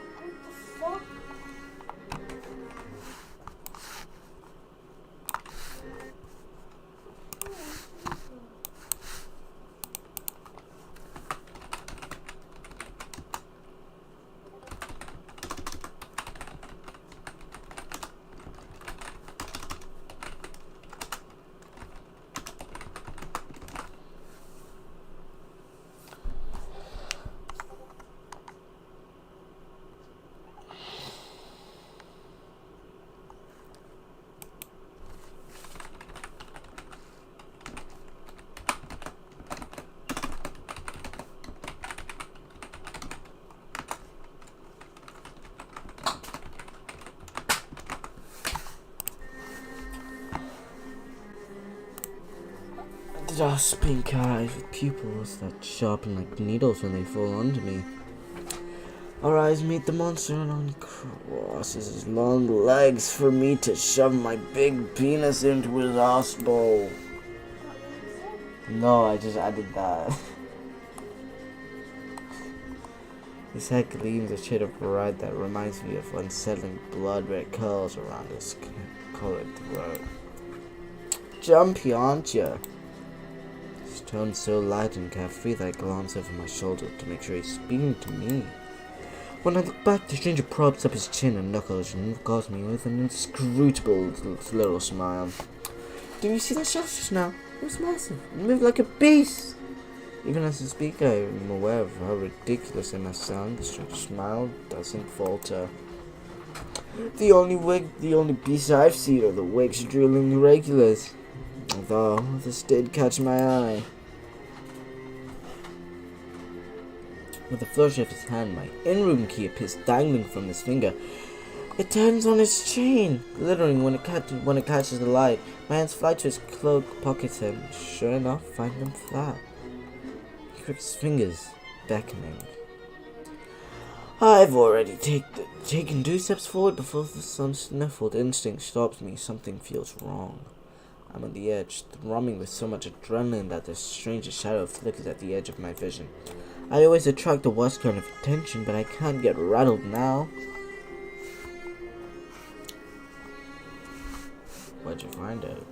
Just pink eyes with pupils that sharpen like needles when they fall onto me. Our eyes meet the monster and uncrosses his long legs for me to shove my big penis into his ass bowl. No, I just added that. His head gleams a shade of red that reminds me of unsettling blood red curls around his colored throat. Jumpy, aren't you? His tone so light and carefree that I glance over my shoulder to make sure he's speaking to me. When I look back, the stranger props up his chin and knuckles and regards me with an inscrutable little smile. Do you see that shot just now? It was massive. It moved like a beast. Even as I speak, I am aware of how ridiculous I must sound. The stranger's smile doesn't falter. The only beasts I've seen are the wigs drilling regulars. Although, this did catch my eye. With a flourish of his hand, my in-room key appears dangling from his finger. It turns on his chain, glittering when it catches the light. My hands fly to his cloak pockets and, sure enough, find them flat. He cracks his fingers, beckoning. I've already taken 2 steps forward before the sun-sniffled instinct stops me. Something feels wrong. I'm on the edge, thrumming with so much adrenaline that the strangest shadow flickers at the edge of my vision. I always attract the worst kind of attention, but I can't get rattled now. Where'd you find it?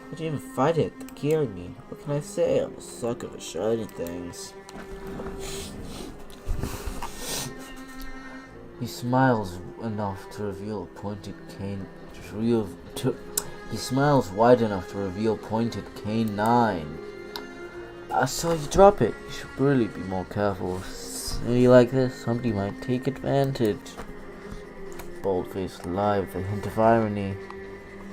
Why'd you even find it? The key on me. What can I say? I'm a sucker for shiny things. He smiles enough to reveal a pointed cane. He smiles wide enough to reveal pointed canine. I saw you drop it. You should really be more careful. Silly like this, somebody might take advantage. Bold-faced lie with a hint of irony.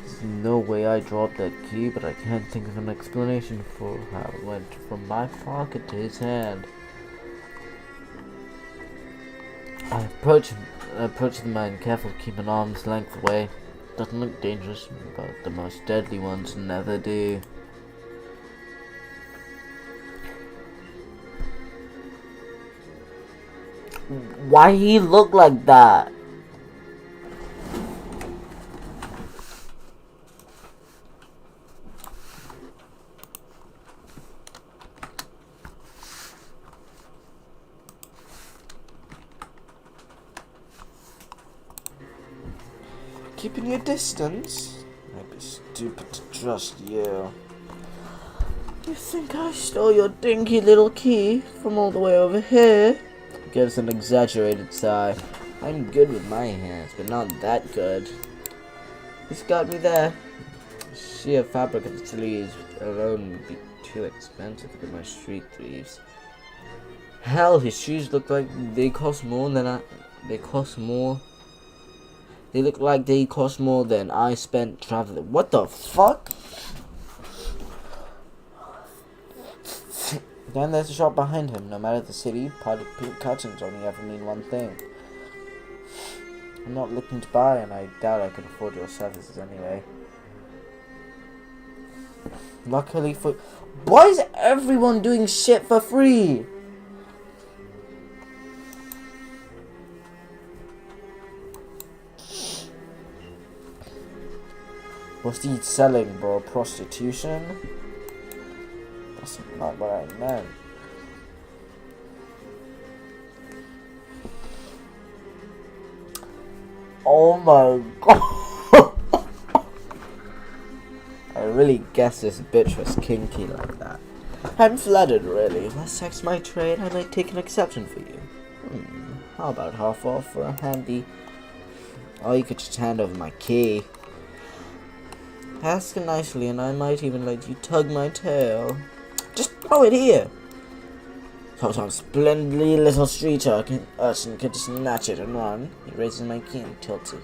There's no way I dropped that key, but I can't think of an explanation for how it went from my pocket to his hand. I approach the man, careful to keep an arm's length away. Doesn't look dangerous, but the most deadly ones never do. Why he look like that? Keeping your distance? I'd be stupid to trust you. You think I stole your dinky little key from all the way over here? Gives an exaggerated sigh. I'm good with my hands, but not that good. He's got me there. Sheer fabric of the sleeves alone would be too expensive for my street thieves. Hell, his shoes look like they cost more than They look like they cost more than I spent traveling. What the fuck? Then there's a shop behind him. No matter the city, potted pink curtains only ever mean one thing. I'm not looking to buy, and I doubt I could afford your services anyway. Luckily for... Why is everyone doing shit for free? What's he selling, bro? Prostitution? That's not what I meant. Oh my god. I really guess this bitch was kinky like that. I'm flattered, really. If I sex my trade, I might take an exception for you. How about half off for a handy? Or you could just hand over my key. Ask nicely and I might even let you tug my tail. Just throw it here. So some splendidly little street urchin could snatch it and run. He raises my key and tilts it.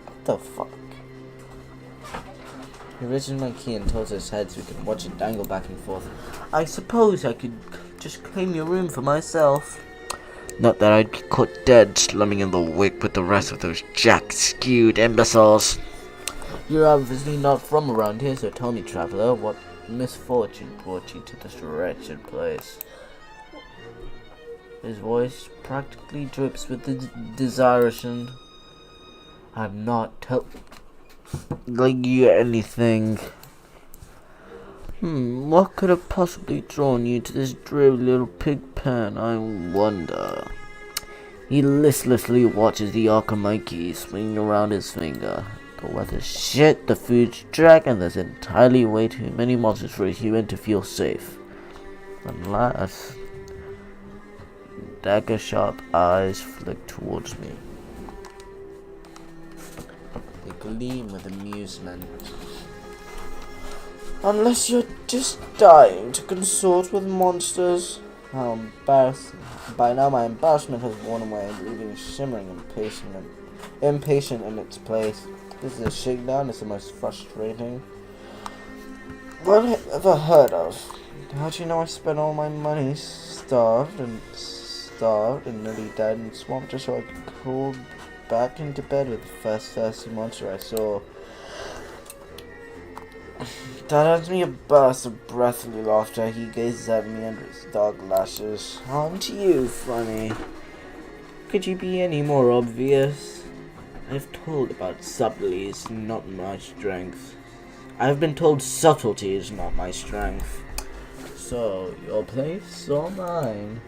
What the fuck? He raises my key and tilts his head so we can watch it dangle back and forth. I suppose I could just claim your room for myself. Not that I'd be caught dead slumming in the wake with the rest of those jack-skewed imbeciles. You're obviously not from around here, so tell me, traveler, what misfortune brought you to this wretched place? His voice practically drips with the desire. I'm not telling you anything. What could have possibly drawn you to this dreary little pig pen, I wonder? He listlessly watches the arc of my key swinging around his finger. The weather's shit, the food's track, and there's entirely way too many monsters for a human to feel safe. Unless dagger-sharp eyes flick towards me. They gleam with amusement. Unless you're just dying to consort with monsters. How embarrassing. By now my embarrassment has worn away, leaving shimmering impatient in its place. This is a shakedown. It's the most frustrating what I've ever heard of. How'd you know I spent all my money starved and nearly died in the swamp just so I could crawl back into bed with the first thirsty monster I saw? That adds me a burst of breathy laughter. He gazes at me under his dark lashes. On to you, funny. Could you be any more obvious? I've told about subtleties, not my strength. I've been told subtlety is not my strength. So, your place or mine?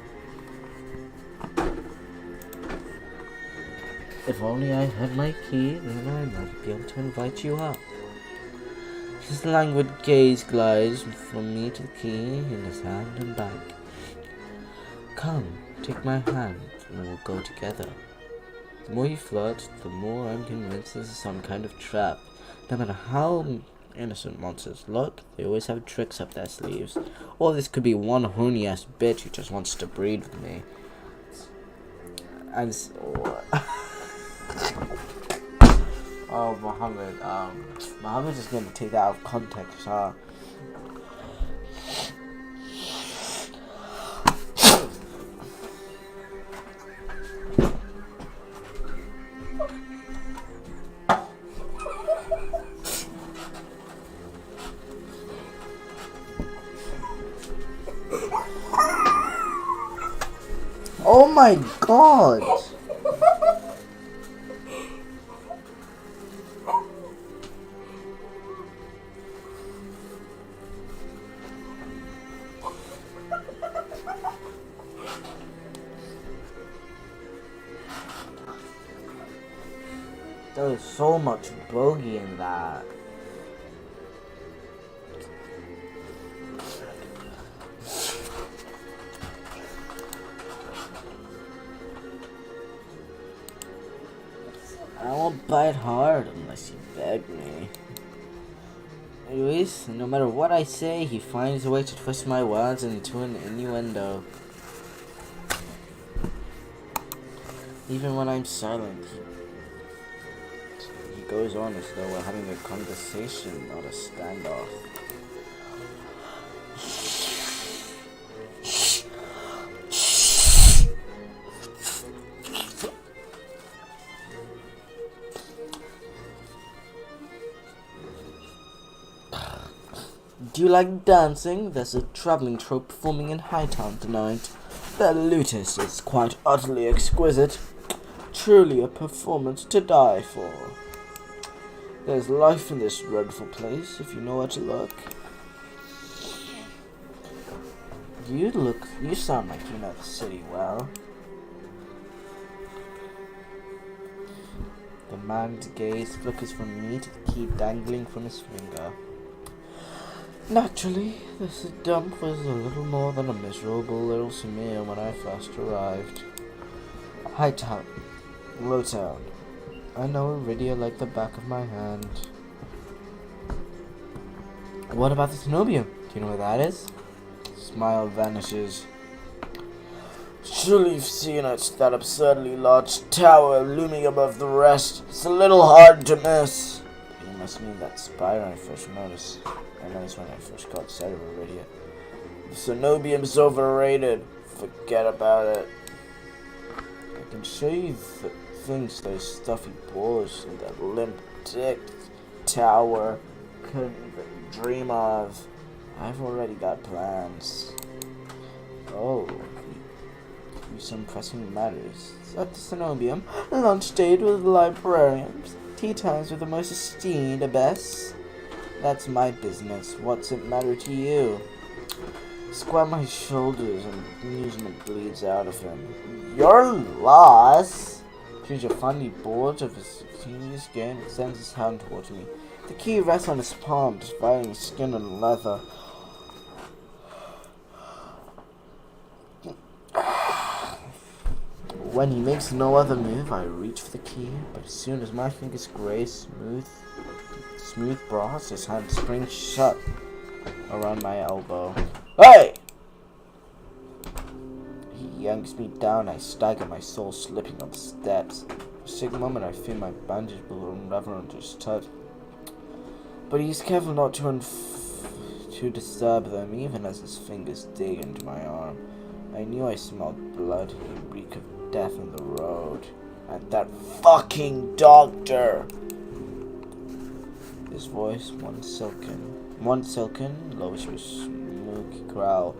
If only I had my key, then I might be able to invite you up. His languid gaze glides from me to the key in his hand and back. Come, take my hand, and we'll go together. The more you flirt, the more I'm convinced this is some kind of trap. No matter how innocent monsters look, they always have tricks up their sleeves. Or this could be one horny-ass bitch who just wants to breed with me. And oh, Muhammad, Muhammad's just gonna take that out of context, huh? Oh my god! There was so much bogey in that. I won't bite hard unless you beg me. Anyways, no matter what I say, he finds a way to twist my words into an innuendo. Even when I'm silent, he goes on as though we're having a conversation, not a standoff. Do you like dancing? There's a traveling troupe performing in Hightown tonight. Their lutist is quite utterly exquisite. Truly a performance to die for. There's life in this dreadful place if you know where to look. You sound like you know the city well. The man's gaze flickers from me to the key dangling from his finger. Naturally, this dump was a little more than a miserable little smear when I first arrived. High town, low town. I know Iridia like the back of my hand. What about the Cenobium? Do you know where that is? Smile vanishes. Surely you've seen it, that absurdly large tower looming above the rest. It's a little hard to miss. You must mean that spire I first noticed. I noticed when I first got sight of Iridia. The Cenobium's overrated. Forget about it. I can show you the things those stuffy boys in that limp-dick tower couldn't even dream of. I've already got plans. Oh, some pressing matters. At the Cenobium, lunch date with the librarians, tea times with the most esteemed abbess. That's my business. What's it matter to you? Square my shoulders and amusement bleeds out of him. Your loss? Stranger finally bored of his continuous game and sends his hand towards me. The key rests on his palm, dividing skin and leather. When he makes no other move, I reach for the key, but as soon as my fingers graze smooth brass, his hand springs shut around my elbow. Hey! He yanks me down, I stagger, my soul slipping on the steps. For a sick moment, I feel my bandage will unravel under his touch. But he's careful not to disturb them, even as his fingers dig into my arm. I knew I smelled blood, a reek of death on the road. And that fucking doctor! His voice, once silken, lowers to a smoky growl.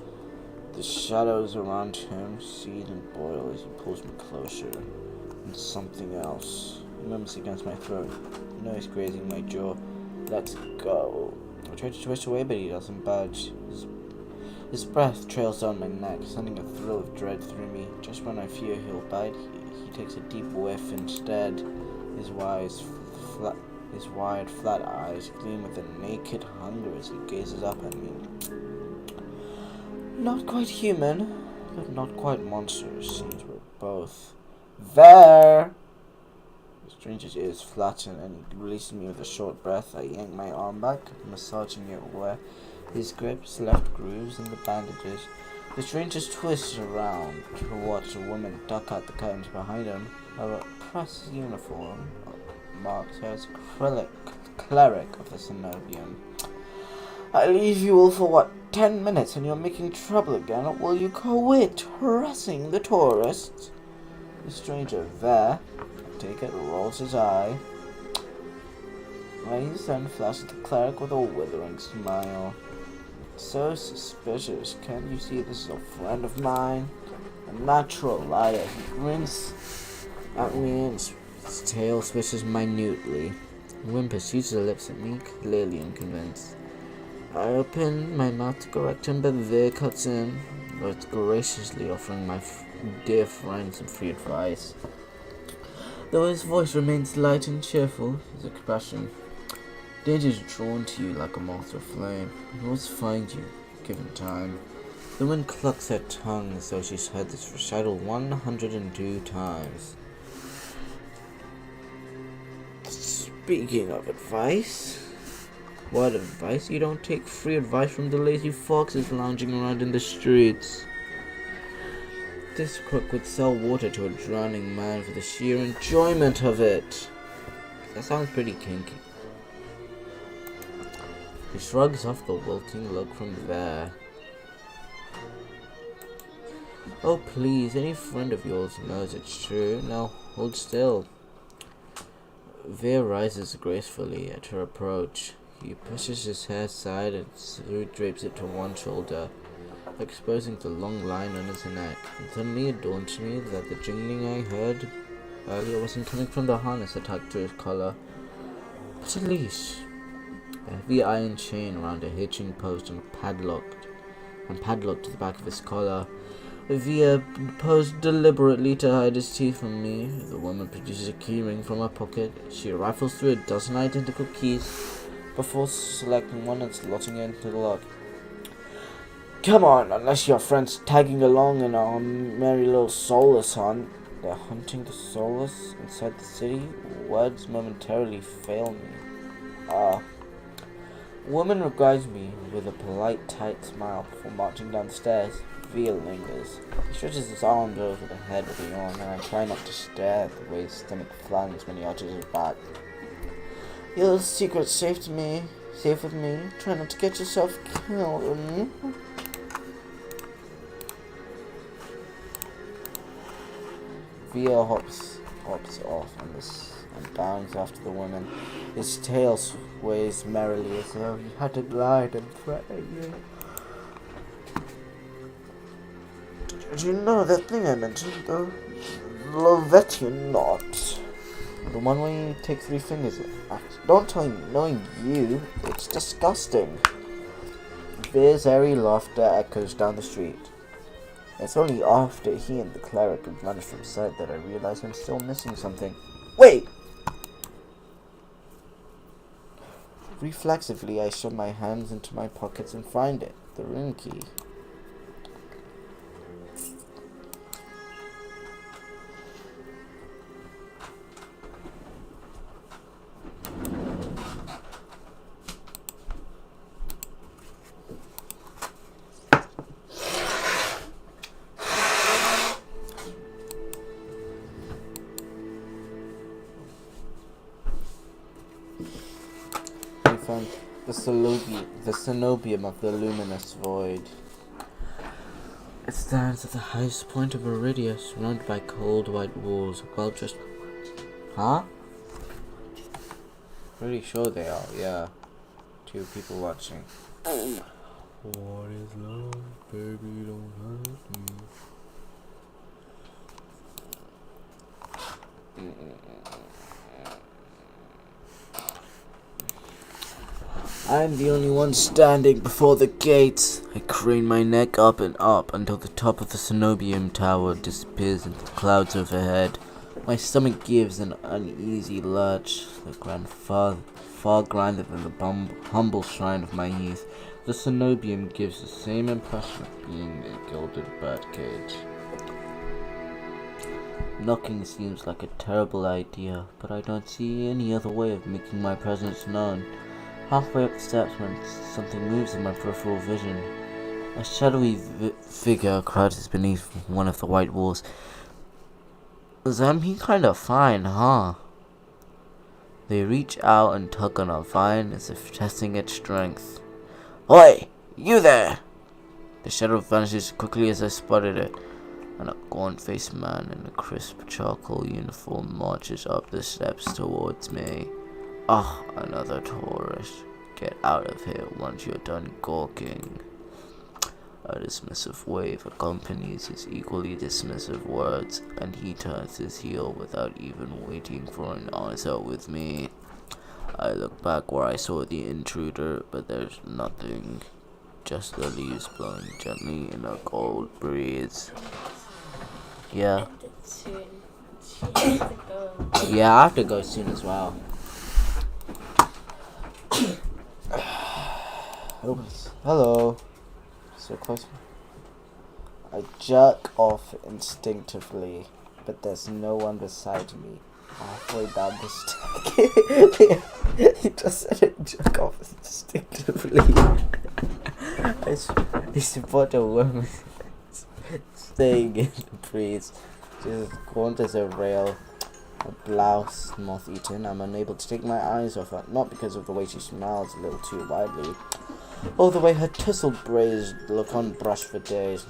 The shadows around him seethe and boil as he pulls me closer. And something else murmurs against my throat. A noise grazing my jaw. Let's go. I try to twist away, but he doesn't budge. His breath trails down my neck, sending a thrill of dread through me. Just when I fear he'll bite, he takes a deep whiff instead. His wide, flat eyes gleam with a naked hunger as he gazes up at me. Not quite human, but not quite monster. Seems we're both. There! The stranger's ears flatten and he releases me with a short breath. I yank my arm back, massaging it where his grips left grooves in the bandages. The stranger twists around to watch a woman duck out the curtains behind him. Her press uniform marks her as cleric of the Cenobium. I leave you all for what, 10 minutes and you're making trouble again, or will you quit harassing the tourists? The stranger there, I take it, rolls his eye. Raise then flashes the cleric with a withering smile. So suspicious, can't you see this is a friend of mine? A natural liar. He grins at me and his tail swishes minutely. Wim pursues his lips at me, clearly unconvinced. I open my mouth to correct him, but Veer cuts in, but graciously offering my dear friend some free advice. Though his voice remains light and cheerful, his expression, danger is drawn to you like a moth to a flame. It will find you, given time. The wind clucks her tongue as though she's heard this recital 102 times. Speaking of advice, what advice? You don't take free advice from the lazy foxes lounging around in the streets. This crook would sell water to a drowning man for the sheer enjoyment of it. That sounds pretty kinky. He shrugs off the wilting look from there. Oh please, any friend of yours knows it's true. Now hold still. Veer rises gracefully at her approach. He pushes his hair aside and drapes it to one shoulder, exposing the long line on his neck. And suddenly it dawns me that the jingling I heard earlier wasn't coming from the harness attached to his collar, But at least a heavy iron chain around a hitching post and padlocked to the back of his collar. Via posed deliberately to hide his teeth from me. The woman produces a keyring from her pocket. She rifles through a dozen identical keys before selecting one and slotting it into the lock. Come on, unless your friend's tagging along in our merry little soulless hunt. They're hunting the soulless inside the city. Words momentarily fail me. Woman regards me with a polite, tight smile before marching down the stairs. Via lingers. He stretches his arms over the head of the yawn, and I try not to stare at the way his stomach flings when he arches his back. Your secret's safe with me. Try not to get yourself killed. Via hops off and bounds after the woman. His tail sways merrily as though he had to glide and threaten you. Did you know that thing I mentioned, the Lovetian knot? The one where you take 3 fingers. Don't tell me, knowing you, it's disgusting. Veer's airy laughter echoes down the street. It's only after he and the cleric have vanished from sight that I realize I'm still missing something. Wait! Reflexively, I shove my hands into my pockets and find it. The room key. Found the cenobium of the luminous void. It stands at the highest point of Meridia, surrounded by cold white walls, well dressed. Huh? Pretty sure they are, yeah. 2 people watching. What is love, baby, don't hurt me. I'm the only one standing before the gates. I crane my neck up and up until the top of the cenobium tower disappears into the clouds overhead. My stomach gives an uneasy lurch, the ground far grander than the humble shrine of my youth. The cenobium gives the same impression of being a gilded birdcage. Knocking seems like a terrible idea, but I don't see any other way of making my presence known. Halfway up the steps when something moves in my peripheral vision. A shadowy figure crouches beneath one of the white walls. That mean kind of fine, huh? They reach out and tug on a vine as if testing its strength. Oi! You there! The shadow vanishes quickly as I spotted it, and a gaunt-faced man in a crisp charcoal uniform marches up the steps towards me. Ah, another tourist. Get out of here once you're done gawking. A dismissive wave accompanies his equally dismissive words, and he turns his heel without even waiting for an answer with me. I look back where I saw the intruder, but there's nothing. Just the leaves blowing gently in a cold breeze. Yeah. Yeah, I have to go soon as well. Hello. So close. I jerk off instinctively, but there's no one beside me. Halfway down the staircase. He just said it, jerk off instinctively. I support a woman staying in the breeze. She's gaunt as a rail. Her blouse moth-eaten. I'm unable to take my eyes off her, not because of the way she smiles a little too widely, or the way her tousled braids look unbrushed for days,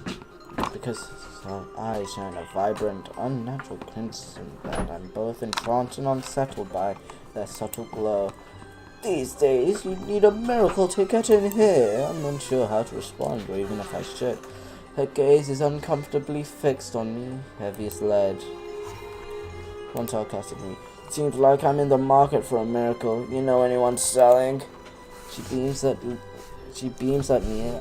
because her eyes shine a vibrant, unnatural crimson that I'm both entranced and unsettled by their subtle glow. These days, you'd need a miracle to get in here. I'm unsure how to respond, or even if I should. Her gaze is uncomfortably fixed on me, heavy as lead. One sarcastically, Seems like I'm in the market for a miracle. You know anyone selling? She beams at me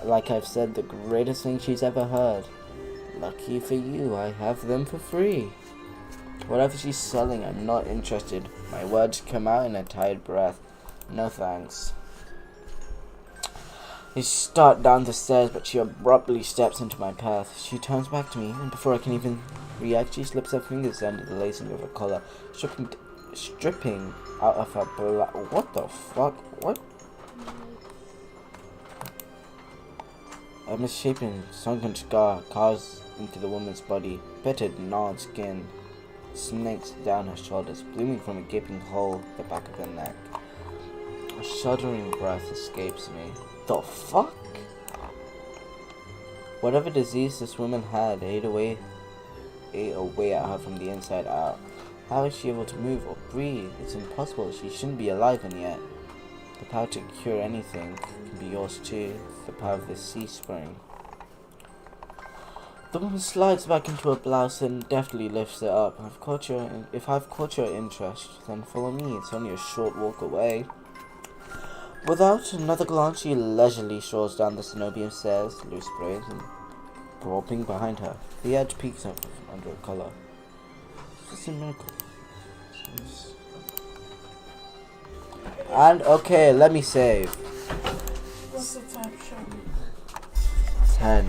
like I've said the greatest thing she's ever heard. Lucky for you, I have them for free. Whatever she's selling, I'm not interested. My words come out in a tired breath. No thanks. I start down the stairs, but she abruptly steps into my path. She turns back to me, and before I can even react, she slips her fingers under the lacing of her collar, stripping out of her What the fuck? What? A misshapen, sunken scar carves into the woman's body. Pitted, gnawed skin snakes down her shoulders, blooming from a gaping hole at the back of her neck. A shuddering breath escapes me. The fuck? Whatever disease this woman had ate away at her from the inside out. How is she able to move or breathe? It's impossible. She shouldn't be alive, and yet the power to cure anything can be yours too. The power of the sea spring. The woman slides back into her blouse and deftly lifts it up. If I've caught your interest, then follow me. It's only a short walk away. Without another glance, she leisurely strolls down the Cenobium stairs, loose braids and groping behind her. The edge peeks up from under her collar. It's a miracle. And okay, let me save. What's the time show? 10.